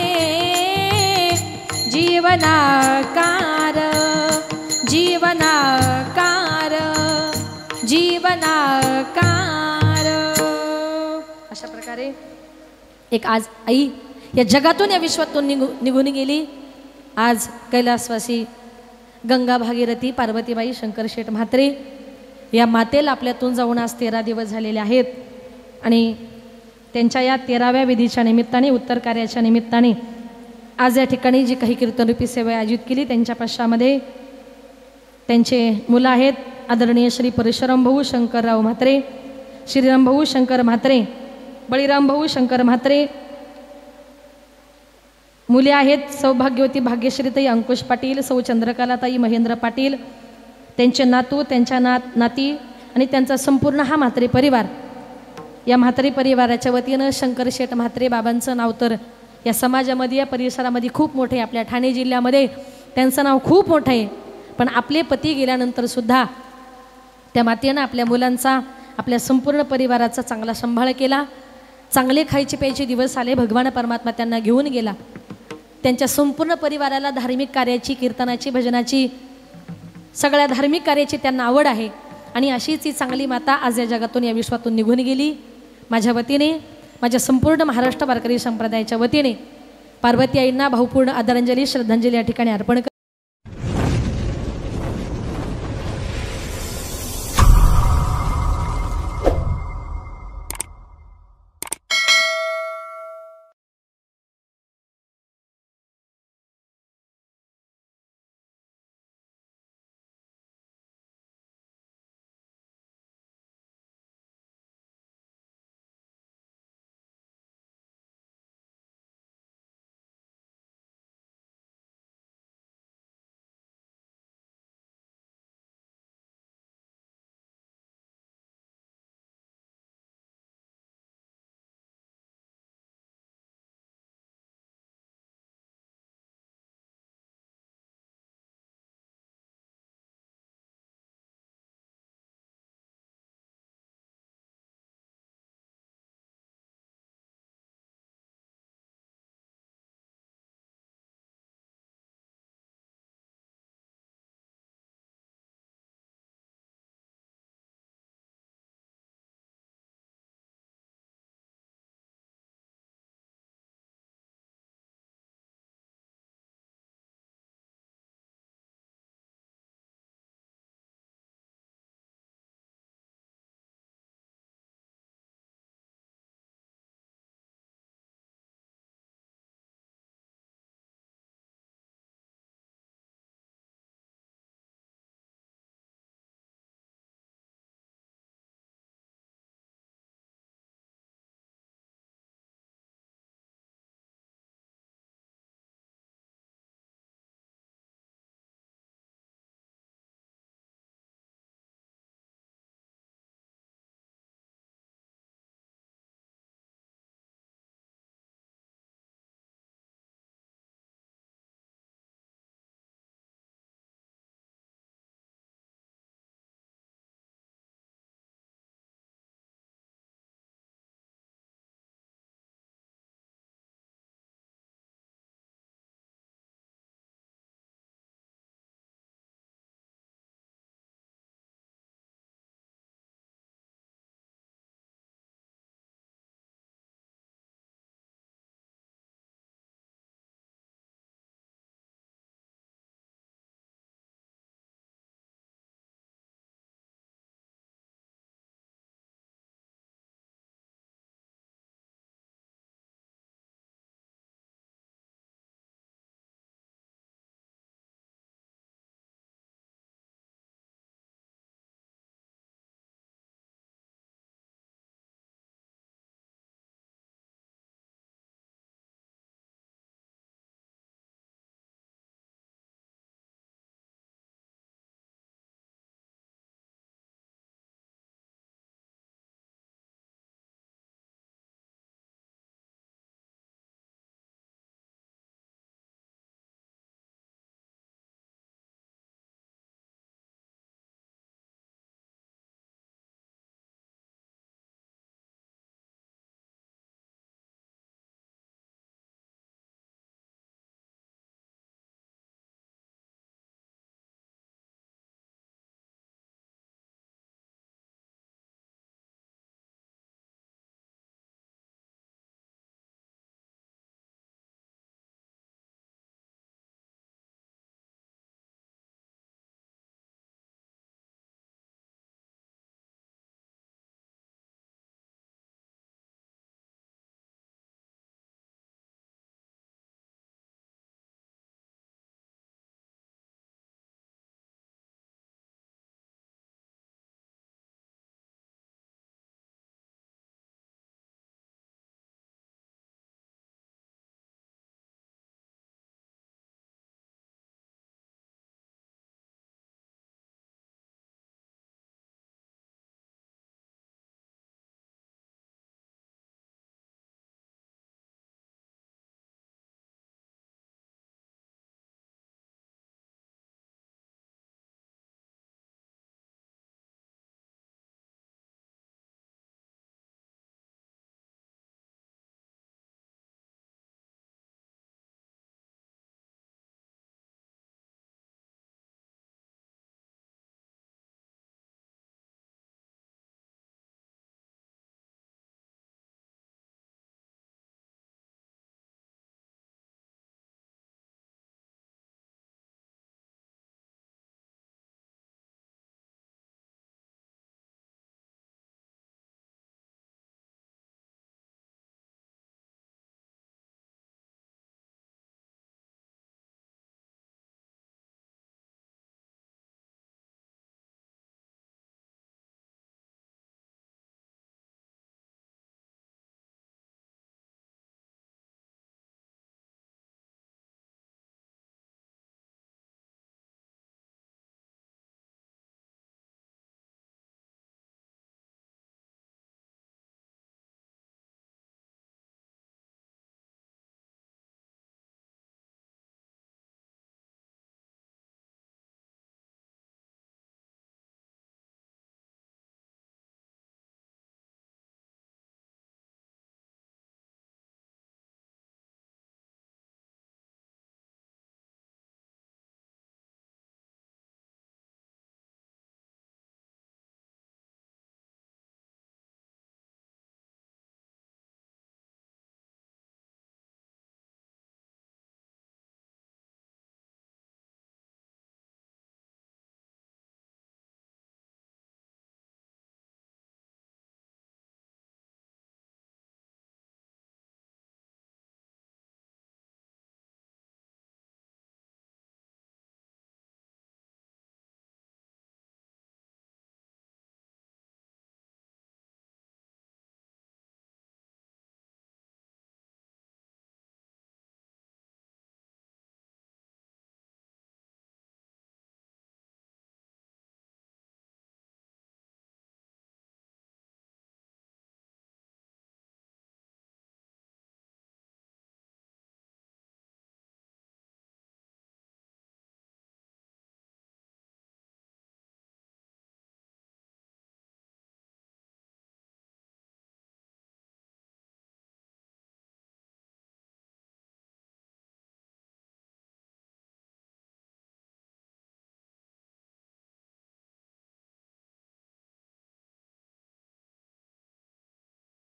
B: जीवनाकार जीवनाकार जीवनाकार। अशा प्रकारे एक आज आई या जगातून या विश्वातून निघून गेली। आज कैलासवासी गंगा भागीरथी पार्वतीबाई शंकरशेठ म्हात्रे या मातेला आपल्यातून जाऊन आज 13 दिवस झालेले आहेत आणि त्यांच्या या 13व्या विधीच्या निमित्ताने उत्तर कार्याच्या निमित्ताने आज या ठिकाणी जी काही कीर्तनरूपी सेवा आयोजित केली त्यांच्या पश्चामध्ये त्यांचे मुलं आहेत आदरणीय श्री परशुराम भाऊ शंकरराव म्हात्रे, श्रीराम भाऊ शंकर म्हात्रे, बळीराम भाऊ शंकर म्हात्रे, मुले आहेत सौभाग्यवती भाग्यश्रीताई अंकुश पाटील, सौ चंद्रकलाताई महेंद्र पाटील, त्यांचे नातू, त्यांच्या नाती आणि त्यांचा संपूर्ण हा म्हात्रे परिवार। या म्हात्रे परिवाराच्या वतीनं शंकरशेठ म्हात्रे बाबांचं नाव तर या समाजामध्ये या परिसरामध्ये खूप मोठे, आपल्या ठाणे जिल्ह्यामध्ये त्यांचं नाव खूप मोठं आहे। पण आपले पती गेल्यानंतर सुद्धा त्या मातेनं आपल्या मुलांचा, आपल्या संपूर्ण परिवाराचा चांगला सांभाळ केला। चांगले खायचे प्यायचे दिवस आले, भगवान परमात्मा त्यांना घेऊन गेला। त्यांच्या संपूर्ण परिवाराला धार्मिक कार्याची, कीर्तनाची, भजनाची, सगळ्या धार्मिक कार्याची त्यांना आवड आहे आणि अशीच ही चांगली माता आज या जगातून या विश्वातून निघून गेली। माझ्या वतीने, माझ्या संपूर्ण महाराष्ट्र वारकरी संप्रदायाच्या वतीने पार्वती आईंना भावपूर्ण आदरांजली, श्रद्धांजली या ठिकाणी अर्पण